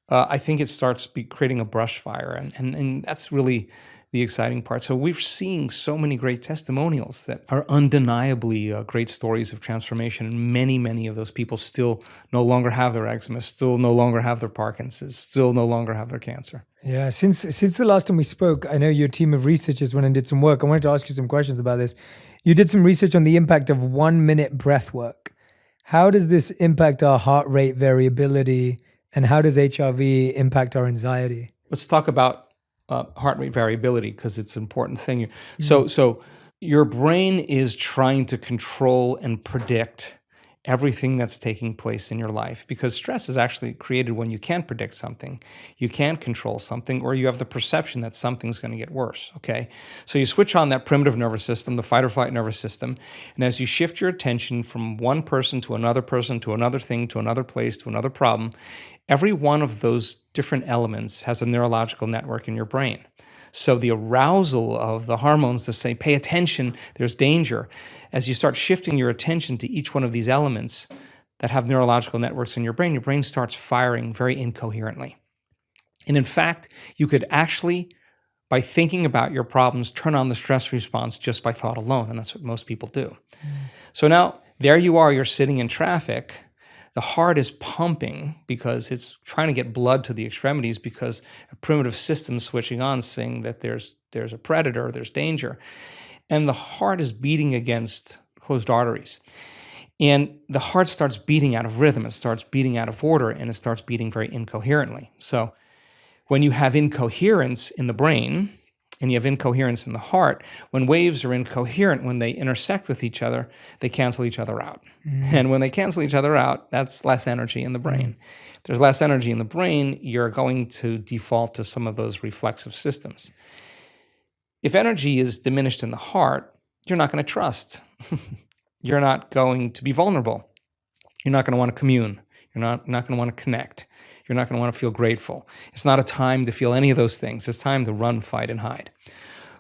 I think it starts creating a brush fire, and that's really the exciting part. So we're seeing so many great testimonials that are undeniably great stories of transformation. And many of those people still no longer have their eczema, still no longer have their Parkinson's, still no longer have their cancer. Yeah, since the last time we spoke, I know your team of researchers went and did some work. I wanted to ask you some questions about this. You did some research on the impact of 1-minute breath work. How does this impact our heart rate variability, and how does HRV impact our anxiety? Let's talk about heart rate variability, because it's an important thing. So your brain is trying to control and predict everything that's taking place in your life, because stress is actually created when you can't predict something, you can't control something, or you have the perception that something's going to get worse, okay? So you switch on that primitive nervous system, the fight or flight nervous system, and as you shift your attention from one person to another thing, to another place, to another problem, every one of those different elements has a neurological network in your brain. So the arousal of the hormones to say, pay attention, there's danger. As you start shifting your attention to each one of these elements that have neurological networks in your brain starts firing very incoherently. And in fact, you could actually, by thinking about your problems, turn on the stress response just by thought alone. And that's what most people do. So now there you are, you're sitting in traffic. The heart is pumping because it's trying to get blood to the extremities, because a primitive system switching on saying that there's a predator, there's danger. And the heart is beating against closed arteries. And the heart starts beating out of rhythm, it starts beating out of order, and it starts beating very incoherently. So when you have incoherence in the brain, and you have incoherence in the heart, when waves are incoherent, when they intersect with each other, they cancel each other out. And when they cancel each other out, that's less energy in the brain. If there's less energy in the brain, you're going to default to some of those reflexive systems. If energy is diminished in the heart, you're not going to trust. You're not going to be vulnerable. You're not going to want to commune. You're not going to want to connect. You're not going to want to feel grateful. It's not a time to feel any of those things. It's time to run, fight, and hide.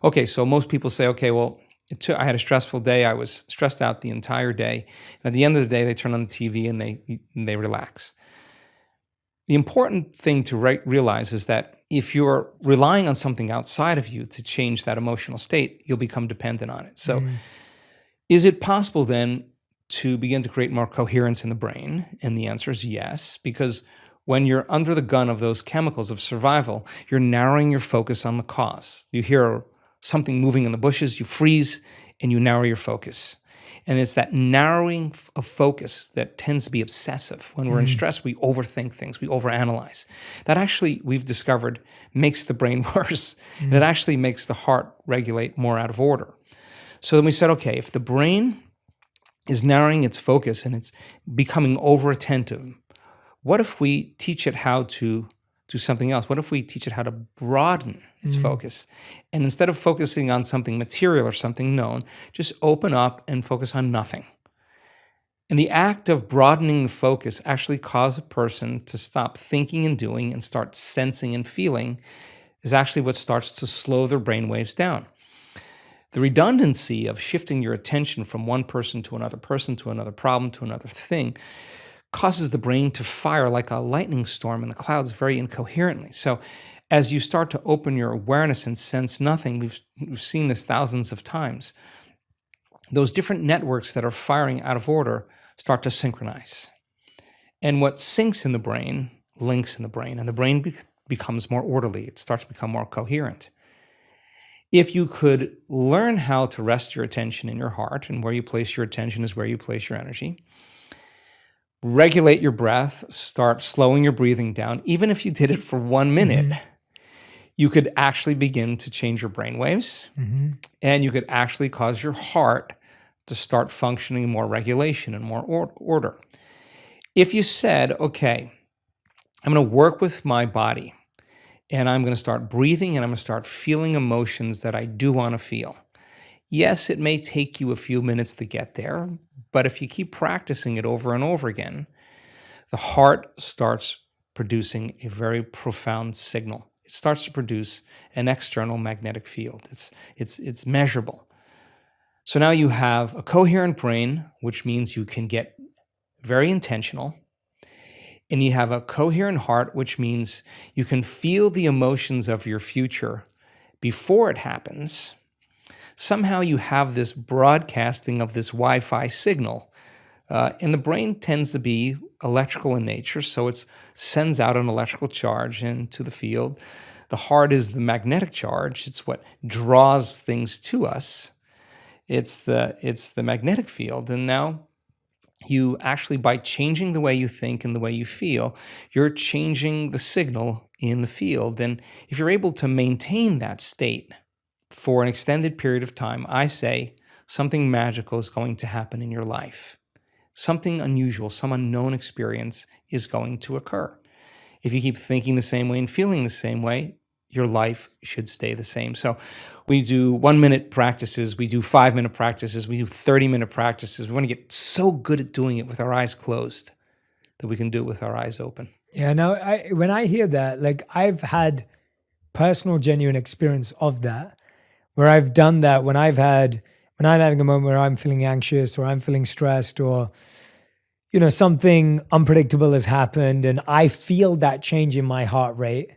Okay, so most people say, okay, well, I had a stressful day. I was stressed out the entire day. And at the end of the day, they turn on the TV and they relax. The important thing to realize is that if you're relying on something outside of you to change that emotional state, you'll become dependent on it. So is it possible then to begin to create more coherence in the brain? And the answer is yes, because when you're under the gun of those chemicals of survival, you're narrowing your focus on the cause. You hear something moving in the bushes, you freeze, and you narrow your focus. And it's that narrowing of focus that tends to be obsessive. When we're in stress, we overthink things, we overanalyze. That actually, we've discovered, makes the brain worse. And it actually makes the heart regulate more out of order. So then we said, okay, if the brain is narrowing its focus and it's becoming over-attentive, what if we teach it how to do something else? What if we teach it how to broaden its focus? And instead of focusing on something material or something known, just open up and focus on nothing. And the act of broadening the focus actually causes a person to stop thinking and doing and start sensing and feeling is actually what starts to slow their brain waves down. The redundancy of shifting your attention from one person to another problem, to another thing, causes the brain to fire like a lightning storm in the clouds very incoherently. So as you start to open your awareness and sense nothing, we've seen this thousands of times, those different networks that are firing out of order start to synchronize. And what syncs in the brain links in the brain, and the brain becomes more orderly. It starts to become more coherent. If you could learn how to rest your attention in your heart, and where you place your attention is where you place your energy, regulate your breath, start slowing your breathing down, even if you did it for 1 minute, you could actually begin to change your brain waves, and you could actually cause your heart to start functioning in more regulation and more order. If you said, okay, I'm going to work with my body, and I'm going to start breathing, and I'm going to start feeling emotions that I do want to feel. Yes, it may take you a few minutes to get there, but if you keep practicing it over and over again, the heart starts producing a very profound signal. It starts to produce an external magnetic field. It's measurable. So now you have a coherent brain, which means you can get very intentional. And you have a coherent heart, which means you can feel the emotions of your future before it happens. Somehow you have this broadcasting of this Wi-Fi signal. And the brain tends to be electrical in nature, so it sends out an electrical charge into the field. The heart is the magnetic charge. It's what draws things to us. It's the magnetic field. And now you actually, by changing the way you think and the way you feel, you're changing the signal in the field. And if you're able to maintain that state for an extended period of time, I say something magical is going to happen in your life. Something unusual, some unknown experience is going to occur. If you keep thinking the same way and feeling the same way, your life should stay the same. So we do 1 minute practices, we do 5 minute practices, we do 30-minute practices. We want to get so good at doing it with our eyes closed that we can do it with our eyes open. Yeah, no, when I hear that, like I've had personal, genuine experience of that, where I've done that when I'm having a moment where I'm feeling anxious or I'm feeling stressed or, you know, something unpredictable has happened and I feel that change in my heart rate.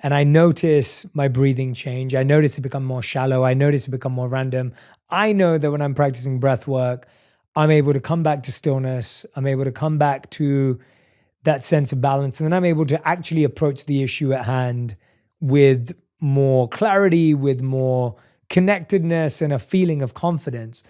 And I notice my breathing change. I notice it become more shallow. I notice it become more random. I know that when I'm practicing breath work, I'm able to come back to stillness. I'm able to come back to that sense of balance. And then I'm able to actually approach the issue at hand with more clarity, with more connectedness and a feeling of confidence.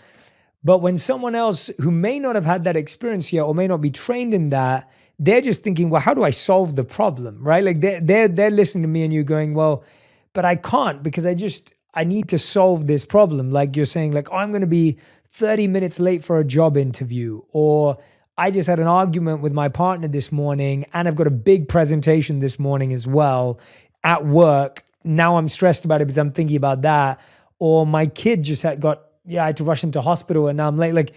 But when someone else who may not have had that experience yet or may not be trained in that, they're just thinking, well, how do I solve the problem, right? Like they're listening to me and you going, well, but I can't because I need to solve this problem. Like you're saying, like, oh, I'm going to be 30 minutes late for a job interview, or I just had an argument with my partner this morning and I've got a big presentation this morning as well at work. Now I'm stressed about it because I'm thinking about that. Or my kid just I had to rush him to hospital and now I'm late. Like,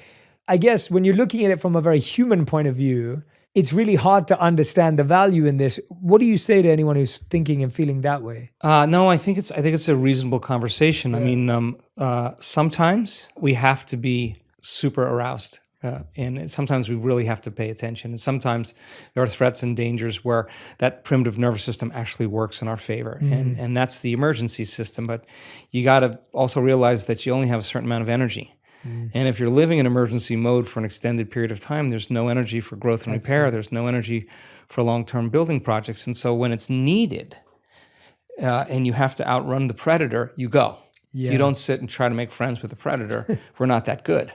I guess when you're looking at it from a very human point of view, it's really hard to understand the value in this. What do you say to anyone who's thinking and feeling that way? No, I think it's a reasonable conversation. I mean, sometimes we have to be super aroused. And sometimes we really have to pay attention. And sometimes there are threats and dangers where that primitive nervous system actually works in our favor. And that's the emergency system. But you got to also realize that you only have a certain amount of energy. And if you're living in emergency mode for an extended period of time, there's no energy for growth and repair. There's no energy for long-term building projects. And so when it's needed and you have to outrun the predator, you go. Yeah. You don't sit and try to make friends with the predator. We're not that good.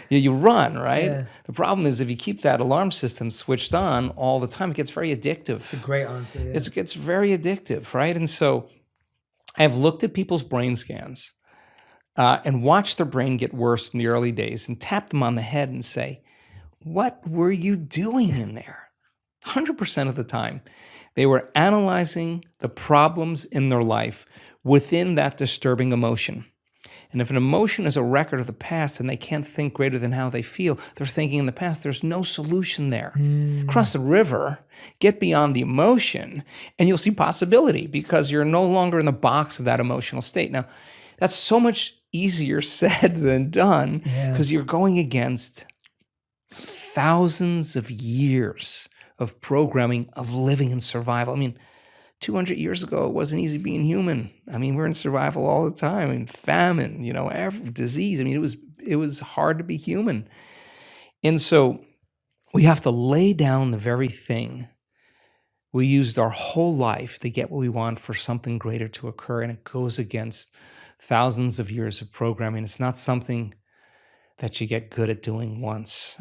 You run, right? Yeah. The problem is if you keep that alarm system switched on all the time, it gets very addictive. It's a great answer. Yeah. It gets very addictive, right? And so I've looked at people's brain scans and watched their brain get worse in the early days and tap them on the head and say, what were you doing in there? 100% of the time, they were analyzing the problems in their life within that disturbing emotion. And if an emotion is a record of the past and they can't think greater than how they feel, they're thinking in the past, there's no solution there. Cross the river, get beyond the emotion, and you'll see possibility because you're no longer in the box of that emotional state. Now, that's so much easier said than done because you're going against thousands of years of programming of living in survival. I mean, 200 years ago, it wasn't easy being human. I mean, we're in survival all the time. I mean, famine, every disease. I mean, it was hard to be human. And so we have to lay down the very thing we used our whole life to get what we want for something greater to occur. And it goes against thousands of years of programming. It's not something that you get good at doing once.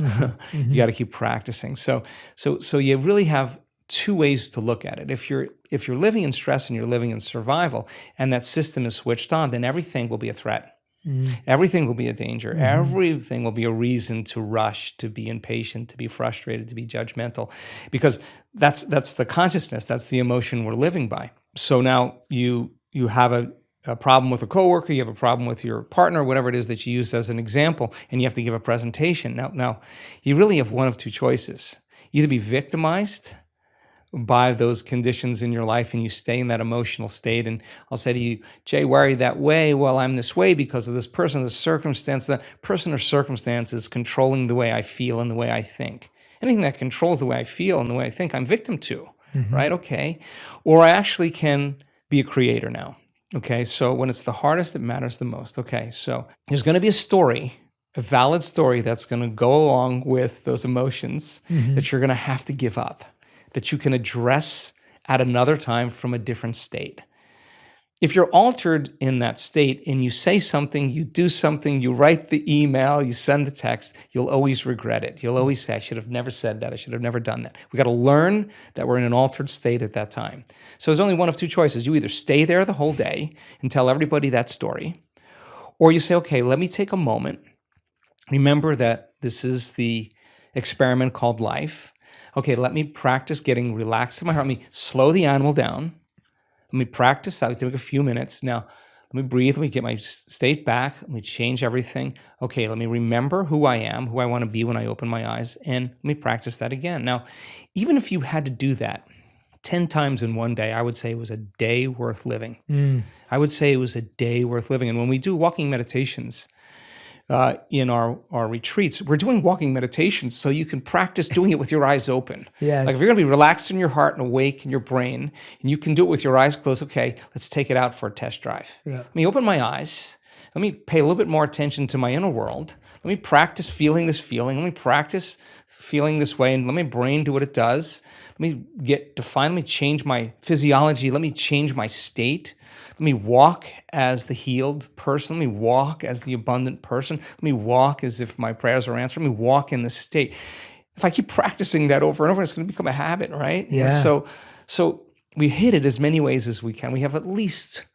You got to keep practicing. So you really have two ways to look at it. If you're living in stress and you're living in survival and that system is switched on, then everything will be a threat. Everything will be a danger. Everything will be a reason to rush, to be impatient, to be frustrated, to be judgmental, because that's the consciousness, that's the emotion we're living by. So now you have a problem with a coworker, you have a problem with your partner, whatever it is that you used as an example, and you have to give a presentation. Now you really have one of two choices. Either be victimized by those conditions in your life and you stay in that emotional state. And I'll say to you, Jay, why are you that way? Well, I'm this way because of this person, this circumstance. That person or circumstance is controlling the way I feel and the way I think. Anything that controls the way I feel and the way I think, I'm victim to, right? Okay. Or I actually can be a creator now. Okay. So when it's the hardest, it matters the most. Okay. So there's going to be a story, a valid story that's going to go along with those emotions that you're going to have to give up, that you can address at another time from a different state. If you're altered in that state and you say something, you do something, you write the email, you send the text, you'll always regret it. You'll always say, I should have never said that. I should have never done that. We got to learn that we're in an altered state at that time. So there's only one of two choices. You either stay there the whole day and tell everybody that story, or you say, okay, let me take a moment. Remember that this is the experiment called life. Okay, let me practice getting relaxed in my heart. Let me slow the animal down. Let me practice. I'll take a few minutes. Now, let me breathe. Let me get my state back. Let me change everything. Okay, let me remember who I am, who I want to be when I open my eyes, and let me practice that again. Now, even if you had to do that 10 times in one day, I would say it was a day worth living. I would say it was a day worth living. And when we do walking meditations, in our retreats, we're doing walking meditations so you can practice doing it with your eyes open. Yes. Like if you're going to be relaxed in your heart and awake in your brain, and you can do it with your eyes closed, okay, let's take it out for a test drive. Let me open my eyes. Let me pay a little bit more attention to my inner world. Let me practice feeling this feeling. Let me practice feeling this way, and let my brain do what it does. Let me let me change my physiology. Let me change my state. Let me walk as the healed person. Let me walk as the abundant person. Let me walk as if my prayers are answered. Let me walk in this state. If I keep practicing that over and over, it's going to become a habit, right? Yeah. And so we hit it as many ways as we can. We have at least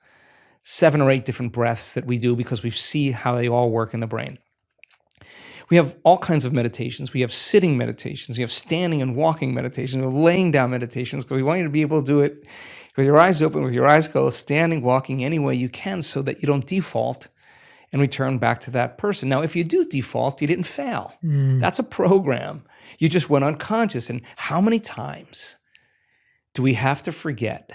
7 or 8 different breaths that we do because we see how they all work in the brain. We have all kinds of meditations. We have sitting meditations. We have standing and walking meditations. We have laying down meditations because we want you to be able to do it with your eyes open, with your eyes closed, standing, walking any way you can so that you don't default and return back to that person. Now, if you do default, you didn't fail. That's a program. You just went unconscious. And how many times do we have to forget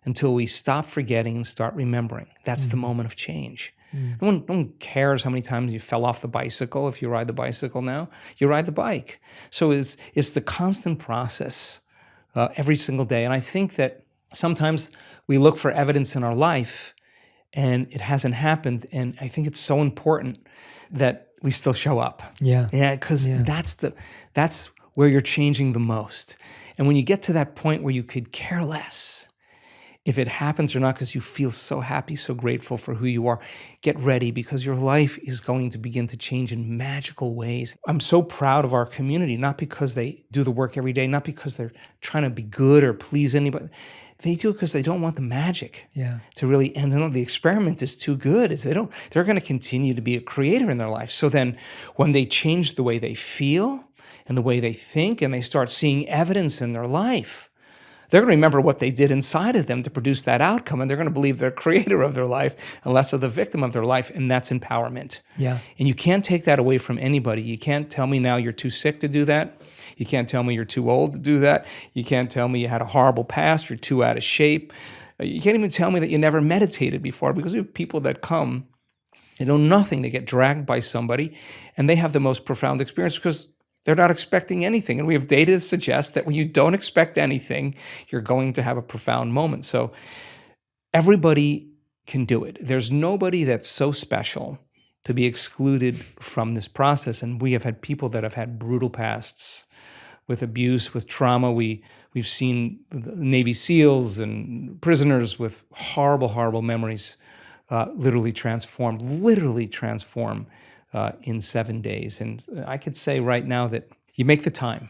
until we stop forgetting and start remembering? That's the moment of change. No one cares how many times you fell off the bicycle. If you ride the bicycle now, you ride the bike. So it's the constant process every single day. And I think that sometimes we look for evidence in our life and it hasn't happened. And I think it's so important that we still show up. Yeah. Yeah, because that's where you're changing the most. And when you get to that point where you could care less if it happens or not, because you feel so happy, so grateful for who you are, get ready, because your life is going to begin to change in magical ways. I'm so proud of our community, not because they do the work every day, not because they're trying to be good or please anybody. They do it because they don't want the magic to really end. The experiment is too good. They're going to continue to be a creator in their life. So then when they change the way they feel and the way they think, and they start seeing evidence in their life, they're going to remember what they did inside of them to produce that outcome, and they're going to believe they're creator of their life and less of the victim of their life, and that's empowerment. Yeah. And you can't take that away from anybody. You can't tell me now you're too sick to do that. You can't tell me you're too old to do that. You can't tell me you had a horrible past, you're too out of shape. You can't even tell me that you never meditated before, because we have people that come, they know nothing, they get dragged by somebody, and they have the most profound experience because they're not expecting anything. And we have data that suggests that when you don't expect anything, you're going to have a profound moment. So everybody can do it. There's nobody that's so special to be excluded from this process. And we have had people that have had brutal pasts with abuse, with trauma. We've seen Navy SEALs and prisoners with horrible, horrible memories literally transform in 7 days. And I could say right now that you make the time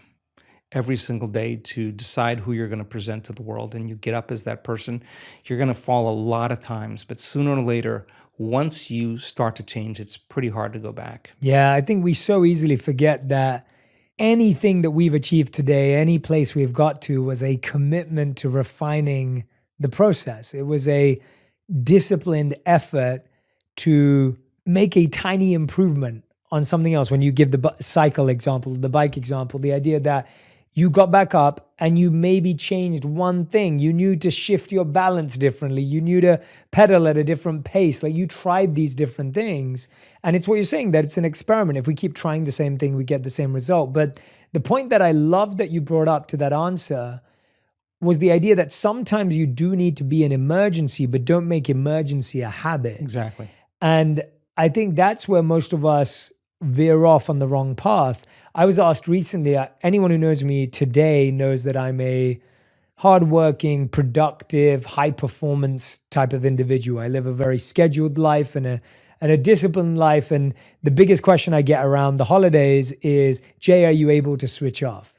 every single day to decide who you're going to present to the world, and you get up as that person. You're going to fall a lot of times, but sooner or later, once you start to change, it's pretty hard to go back. Yeah, I think we so easily forget that anything that we've achieved today, any place we've got to, was a commitment to refining the process. It was a disciplined effort to make a tiny improvement on something else. When you give the cycle example, the bike example, the idea that you got back up and you maybe changed one thing. You knew to shift your balance differently. You knew to pedal at a different pace. Like, you tried these different things. And it's what you're saying, that it's an experiment. If we keep trying the same thing, we get the same result. But the point that I love that you brought up to that answer was the idea that sometimes you do need to be an emergency, but don't make emergency a habit. Exactly. And I think that's where most of us veer off on the wrong path. I was asked recently, anyone who knows me today knows that I'm a hardworking, productive, high-performance type of individual. I live a very scheduled life and a disciplined life. And the biggest question I get around the holidays is, Jay, are you able to switch off?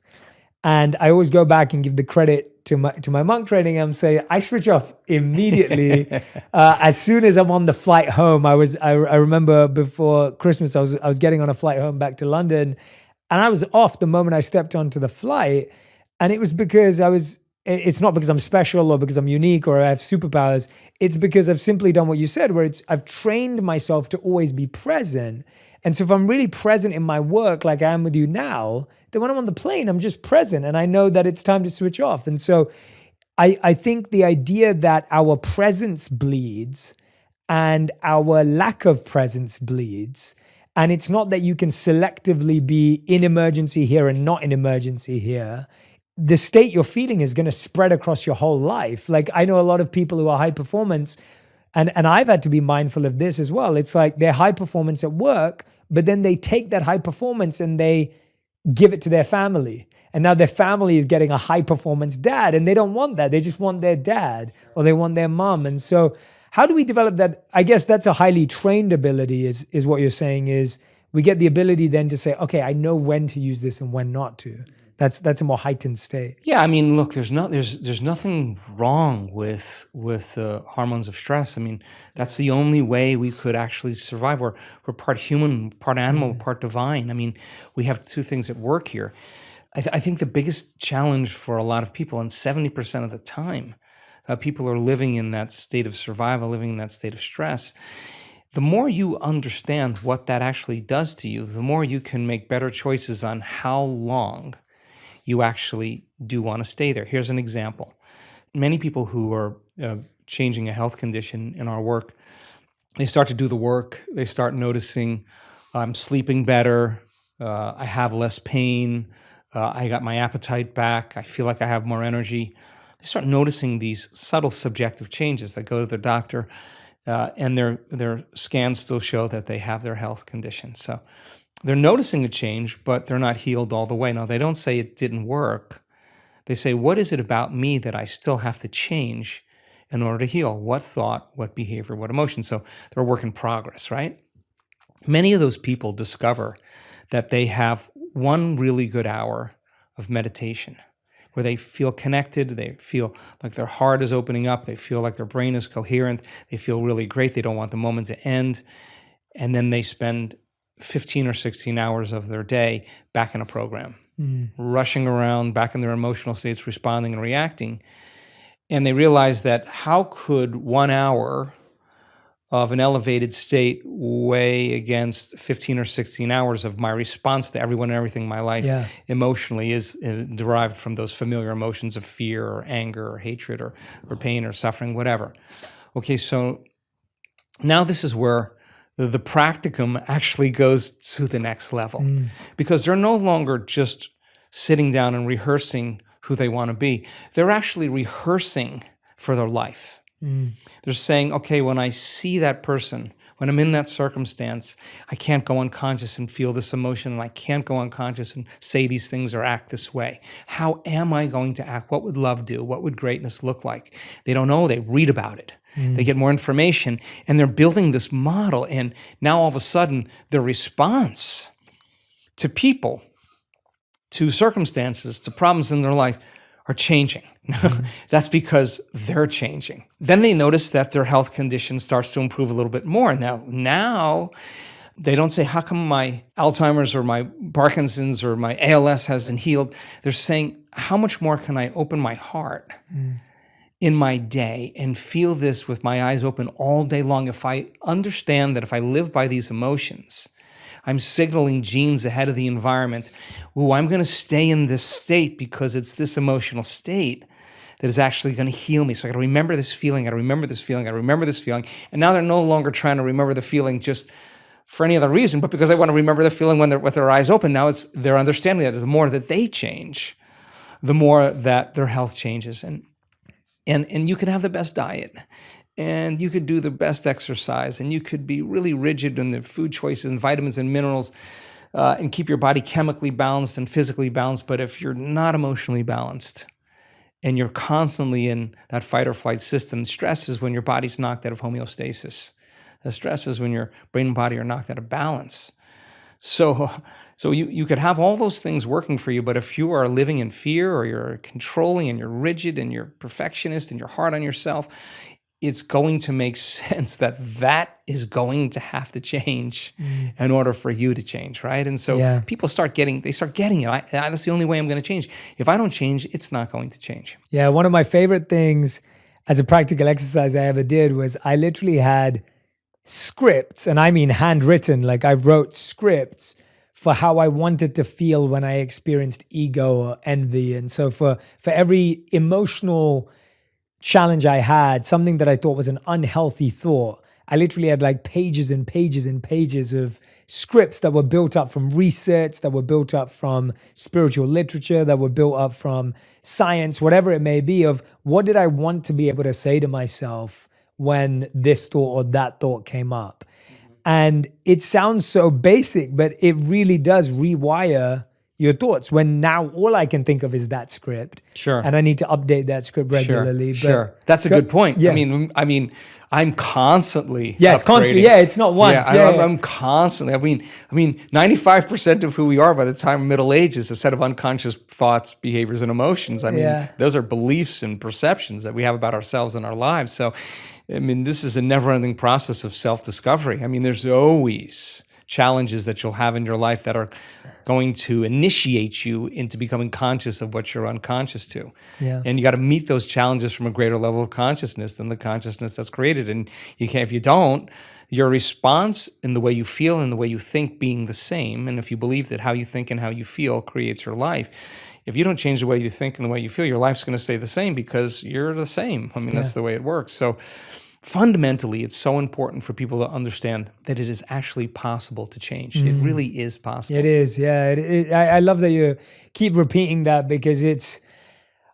And I always go back and give the credit to my monk training and say, I switch off immediately. As soon as I'm on the flight home, I remember before Christmas, I was getting on a flight home back to London, and I was off the moment I stepped onto the flight. And it was because it's not because I'm special or because I'm unique or I have superpowers. It's because I've simply done what you said, where I've trained myself to always be present. And so if I'm really present in my work, like I am with you now, then when I'm on the plane, I'm just present and I know that it's time to switch off. And so I think the idea that our presence bleeds and our lack of presence bleeds, and it's not that you can selectively be in emergency here and not in emergency here. The state you're feeling is going to spread across your whole life. Like, I know a lot of people who are high performance, and I've had to be mindful of this as well. It's like they're high performance at work, but then they take that high performance and they give it to their family. And now their family is getting a high performance dad, and they don't want that. They just want their dad, or they want their mom. And so how do we develop that? I guess that's a highly trained ability, is what you're saying, is we get the ability then to say, okay, I know when to use this and when not to. That's a more heightened state. Yeah, I mean, look, there's nothing wrong with hormones of stress. I mean, that's the only way we could actually survive. We're part human, part animal, part divine. I mean, we have two things at work here. I think the biggest challenge for a lot of people, and 70% of the time, people are living in that state of survival, living in that state of stress. The more you understand what that actually does to you, the more you can make better choices on how long you actually do want to stay there. Here's an example. Many people who are changing a health condition in our work, they start to do the work, they start noticing I'm sleeping better, I have less pain, I got my appetite back, I feel like I have more energy. They start noticing these subtle subjective changes. They go to their doctor, and their scans still show that they have their health condition. So they're noticing a change, but they're not healed all the way. Now, they don't say it didn't work. They say, what is it about me that I still have to change in order to heal? What thought, what behavior, what emotion? So they're a work in progress, right? Many of those people discover that they have one really good hour of meditation where they feel connected, they feel like their heart is opening up, they feel like their brain is coherent, they feel really great, they don't want the moment to end, and then they spend 15 or 16 hours of their day back in a program, rushing around, back in their emotional states, responding and reacting. And they realize that how could 1 hour of an elevated state weigh against 15 or 16 hours of my response to everyone and everything in my life emotionally is derived from those familiar emotions of fear or anger or hatred or pain or suffering, whatever. Okay, so now this is where the practicum actually goes to the next level because they're no longer just sitting down and rehearsing who they want to be. They're actually rehearsing for their life. They're saying, okay, when I see that person, when I'm in that circumstance, I can't go unconscious and feel this emotion, and I can't go unconscious and say these things or act this way. How am I going to act? What would love do? What would greatness look like? They don't know. They read about it. They get more information, and they're building this model. And now all of a sudden, their response to people, to circumstances, to problems in their life are changing. That's because they're changing. Then they notice that their health condition starts to improve a little bit more. Now they don't say, how come my Alzheimer's or my Parkinson's or my ALS hasn't healed? They're saying, how much more can I open my heart in my day and feel this with my eyes open all day long? If I understand that if I live by these emotions, I'm signaling genes ahead of the environment. Ooh, I'm going to stay in this state because it's this emotional state that is actually going to heal me. So I got to remember this feeling, I got to remember this feeling, I got to remember this feeling. And now they're no longer trying to remember the feeling just for any other reason, but because they want to remember the feeling when they're with their eyes open. Now they're understanding that the more that they change, the more that their health changes. And you can have the best diet, and you could do the best exercise, and you could be really rigid in the food choices and vitamins and minerals, and keep your body chemically balanced and physically balanced. But if you're not emotionally balanced and you're constantly in that fight or flight system, stress is when your body's knocked out of homeostasis. Stress is when your brain and body are knocked out of balance. So you could have all those things working for you, but if you are living in fear or you're controlling and you're rigid and you're perfectionist and you're hard on yourself, it's going to make sense that is going to have to change in order for you to change, right? And so people start getting it. That's the only way I'm going to change. If I don't change, it's not going to change. Yeah, one of my favorite things as a practical exercise I ever did was I literally had scripts, and I mean handwritten, like I wrote scripts for how I wanted to feel when I experienced ego or envy. And so for every emotional challenge I had, something that I thought was an unhealthy thought, I literally had like pages and pages and pages of scripts that were built up from research, that were built up from spiritual literature, that were built up from science, whatever it may be, of what did I want to be able to say to myself when this thought or that thought came up. And it sounds so basic, but it really does rewire your thoughts when now all I can think of is that script. Sure. And I need to update that script regularly. Sure. That's a good point. Yeah. I mean, I'm constantly it's constantly. Yeah, it's not once. I'm constantly. I mean, 95% of who we are by the time of middle age is a set of unconscious thoughts, behaviors, and emotions. I mean, those are beliefs and perceptions that we have about ourselves and our lives. So, I mean, this is a never-ending process of self-discovery. I mean, there's always challenges that you'll have in your life that are going to initiate you into becoming conscious of what you're unconscious to. Yeah. And you got to meet those challenges from a greater level of consciousness than the consciousness that's created. And you can't, if you don't, your response and the way you feel and the way you think being the same, and if you believe that how you think and how you feel creates your life, if you don't change the way you think and the way you feel, your life's going to stay the same because you're the same. I mean, that's the way it works. So fundamentally, it's so important for people to understand that it is actually possible to change. It really is possible. It is, yeah. I love that you keep repeating that, because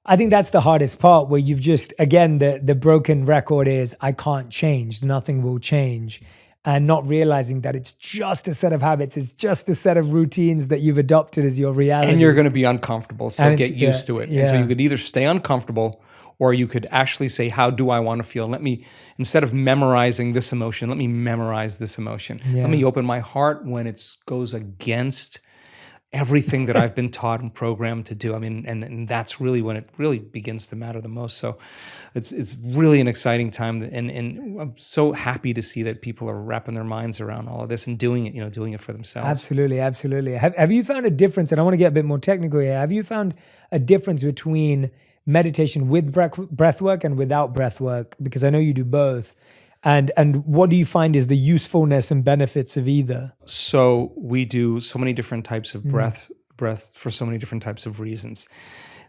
I think that's the hardest part, where you've just, again, the broken record is, I can't change, nothing will change. And not realizing that it's just a set of habits, it's just a set of routines that you've adopted as your reality. And you're going to be uncomfortable, so get used to it. Yeah. And so you could either stay uncomfortable, or you could actually say, how do I want to feel? Instead of memorizing this emotion, let me memorize this emotion. Let me open my heart when it goes against everything that I've been taught and programmed to do. I mean, and that's really when it really begins to matter the most. So it's really an exciting time, and I'm so happy to see that people are wrapping their minds around all of this and doing it, doing it for themselves. Absolutely, absolutely. Have you found a difference, and I want to get a bit more technical here, have you found a difference between meditation with breath work and without breath work? Because I know you do both. And what do you find is the usefulness and benefits of either? So we do so many different types of breath for so many different types of reasons.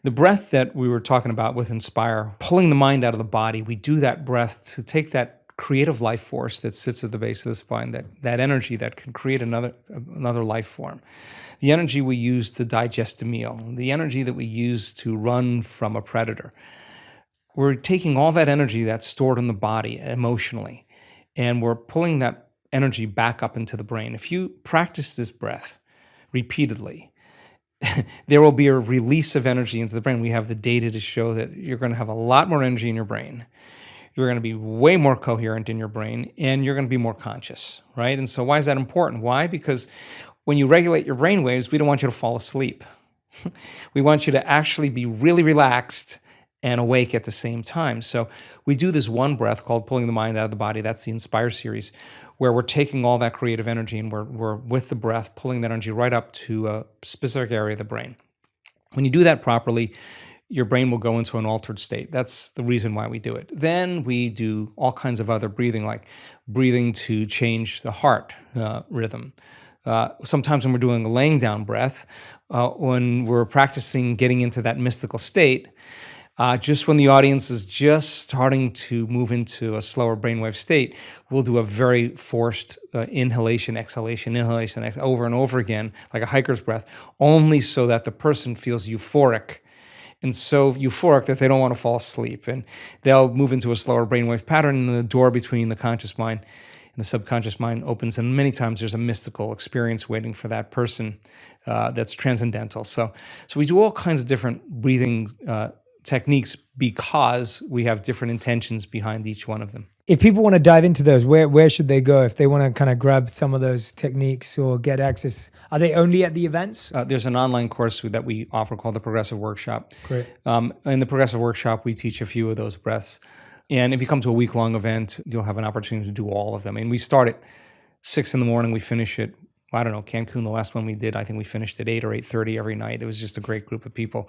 The breath that we were talking about with Inspire, pulling the mind out of the body, we do that breath to take that creative life force that sits at the base of the spine, that energy that can create another life form. The energy we use to digest a meal, the energy that we use to run from a predator. We're taking all that energy that's stored in the body emotionally, and we're pulling that energy back up into the brain. If you practice this breath repeatedly, there will be a release of energy into the brain. We have the data to show that you're going to have a lot more energy in your brain. You're going to be way more coherent in your brain, and you're going to be more conscious, right? And so why is that important? Why? Because when you regulate your brain waves, we don't want you to fall asleep. We want you to actually be really relaxed and awake at the same time. So we do this one breath called pulling the mind out of the body. That's the Inspire series, where we're taking all that creative energy and we're with the breath, pulling that energy right up to a specific area of the brain. When you do that properly, your brain will go into an altered state. That's the reason why we do it. Then we do all kinds of other breathing, like breathing to change the heart rhythm. Sometimes when we're doing a laying down breath, when we're practicing getting into that mystical state, just when the audience is just starting to move into a slower brainwave state, we'll do a very forced inhalation, exhalation, over and over again, like a hiker's breath, only so that the person feels euphoric. And so euphoric that they don't want to fall asleep. And they'll move into a slower brainwave pattern, and the door between the conscious mind and the subconscious mind opens. And many times there's a mystical experience waiting for that person that's transcendental. So we do all kinds of different breathing techniques because we have different intentions behind each one of them. If people want to dive into those, where should they go if they want to kind of grab some of those techniques or get access? Are they only at the events? There's an online course that we offer called the Progressive Workshop. Great. In the Progressive Workshop, we teach a few of those breaths. And if you come to a week-long event, you'll have an opportunity to do all of them. And we start at 6 a.m, we finish at, I don't know, Cancun, the last one we did, I think we finished at 8 or 8:30 every night. It was just a great group of people.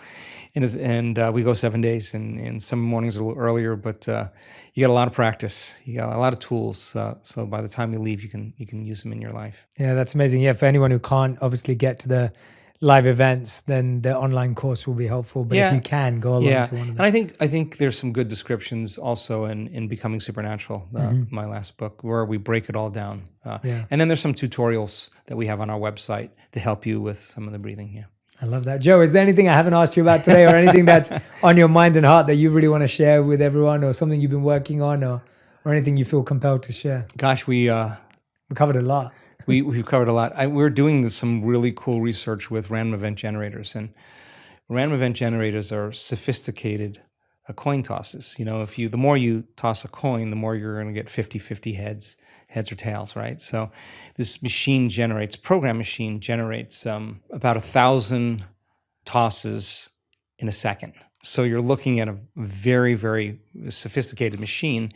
And we go 7 days, and some mornings are a little earlier, but you got a lot of practice. You got a lot of tools. So by the time you leave, you can use them in your life. Yeah, that's amazing. Yeah, for anyone who can't obviously get to the live events, then the online course will be helpful. But if you can, go along to one of them. And I think there's some good descriptions also in Becoming Supernatural, my last book, where we break it all down. And then there's some tutorials that we have on our website to help you with some of the breathing here. I love that. Joe, is there anything I haven't asked you about today, or anything that's on your mind and heart that you really want to share with everyone, or something you've been working on, or anything you feel compelled to share? Gosh, we covered a lot. We've covered a lot. We're doing some really cool research with random event generators, and random event generators are sophisticated coin tosses. The more you toss a coin, the more you're going to get 50-50 heads or tails, right? So this program machine generates about 1,000 tosses in a second. So you're looking at a very, very sophisticated machine.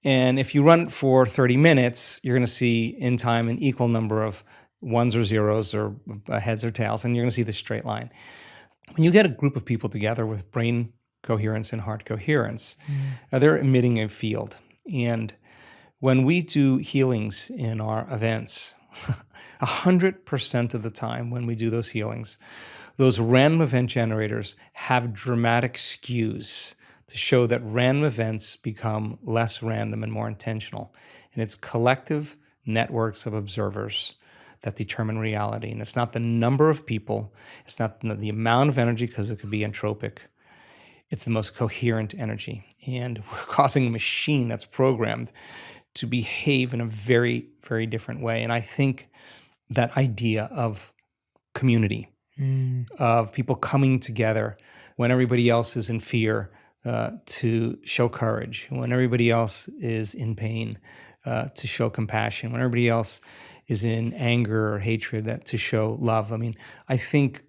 And if you run it for 30 minutes, you're going to see in time an equal number of ones or zeros or heads or tails, and you're going to see this straight line. When you get a group of people together with brain coherence and heart coherence, they're emitting a field. And When we do healings in our events, 100% of the time when we do those healings, those random event generators have dramatic skews to show that random events become less random and more intentional. And it's collective networks of observers that determine reality. And it's not the number of people, it's not the amount of energy, because it could be entropic. It's the most coherent energy. And we're causing a machine that's programmed to behave in a very, very different way. And I think that idea of community, of people coming together when everybody else is in fear, to show courage, when everybody else is in pain, to show compassion, when everybody else is in anger or hatred, to show love. I mean, I think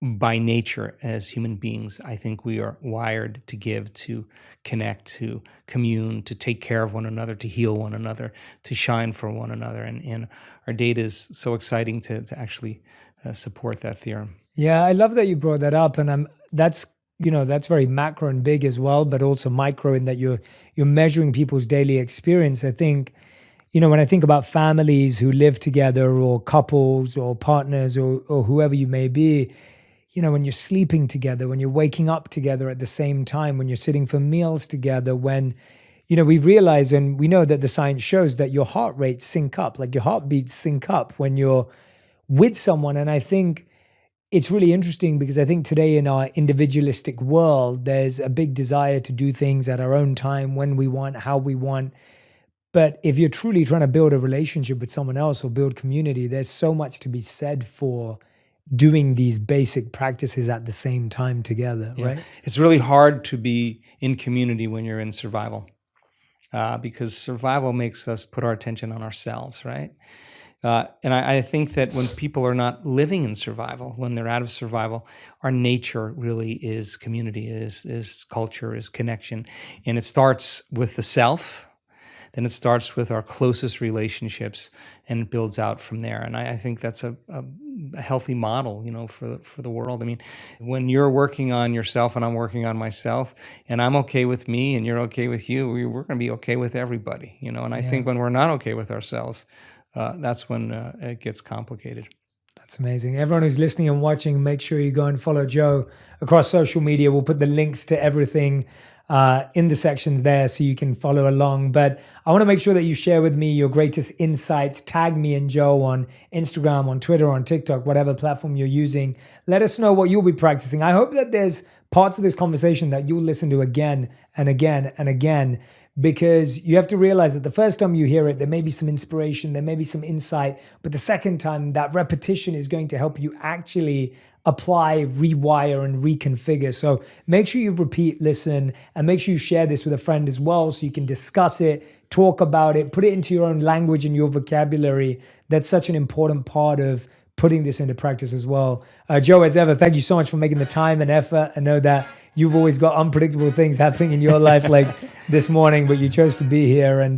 by nature as human beings, I think we are wired to give, to connect, to commune, to take care of one another, to heal one another, to shine for one another. And our data is so exciting to actually support that theorem. Yeah, I love that you brought that up, and that's very macro and big as well, but also micro in that you're measuring people's daily experience. I think, when I think about families who live together, or couples or partners or whoever you may be, when you're sleeping together, when you're waking up together at the same time, when you're sitting for meals together, when, we realize and we know that the science shows that your heart rates sync up, like your heartbeats sync up when you're with someone. And I think it's really interesting because I think today in our individualistic world, there's a big desire to do things at our own time, when we want, how we want. But if you're truly trying to build a relationship with someone else or build community, there's so much to be said for doing these basic practices at the same time together, right? It's really hard to be in community when you're in survival, because survival makes us put our attention on ourselves, right? And I think that when people are not living in survival, when they're out of survival, our nature really is community, is culture, is connection. And it starts with the self, then it starts with our closest relationships, and it builds out from there. And I think that's a healthy model, for the world. I mean, when you're working on yourself and I'm working on myself, and I'm okay with me and you're okay with you, we're going to be okay with everybody, And I think when we're not okay with ourselves, that's when it gets complicated. That's amazing. Everyone who's listening and watching, make sure you go and follow Joe across social media. We'll put the links to everything in the sections there so you can follow along. But I want to make sure that you share with me your greatest insights. Tag me and Joe on Instagram, on Twitter, on TikTok, whatever platform you're using. Let us know what you'll be practicing. I hope that there's parts of this conversation that you'll listen to again and again and again, because you have to realize that the first time you hear it, there may be some inspiration, there may be some insight, but the second time, that repetition is going to help you actually apply, rewire, and reconfigure. So make sure you repeat, listen, and make sure you share this with a friend as well so you can discuss it, talk about it, put it into your own language and your vocabulary. That's such an important part of putting this into practice as well. Joe, as ever, thank you so much for making the time and effort. I know that you've always got unpredictable things happening in your life like this morning, but you chose to be here. And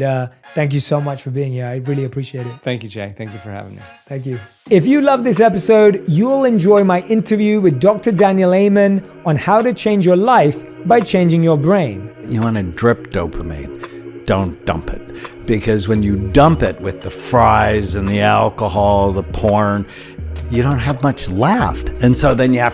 thank you so much for being here. I really appreciate it. Thank you, Jay. Thank you for having me. Thank you. If you love this episode, you'll enjoy my interview with Dr. Daniel Amen on how to change your life by changing your brain. You want to drip dopamine. Don't dump it. Because when you dump it with the fries and the alcohol, the porn, you don't have much left. And so then you have to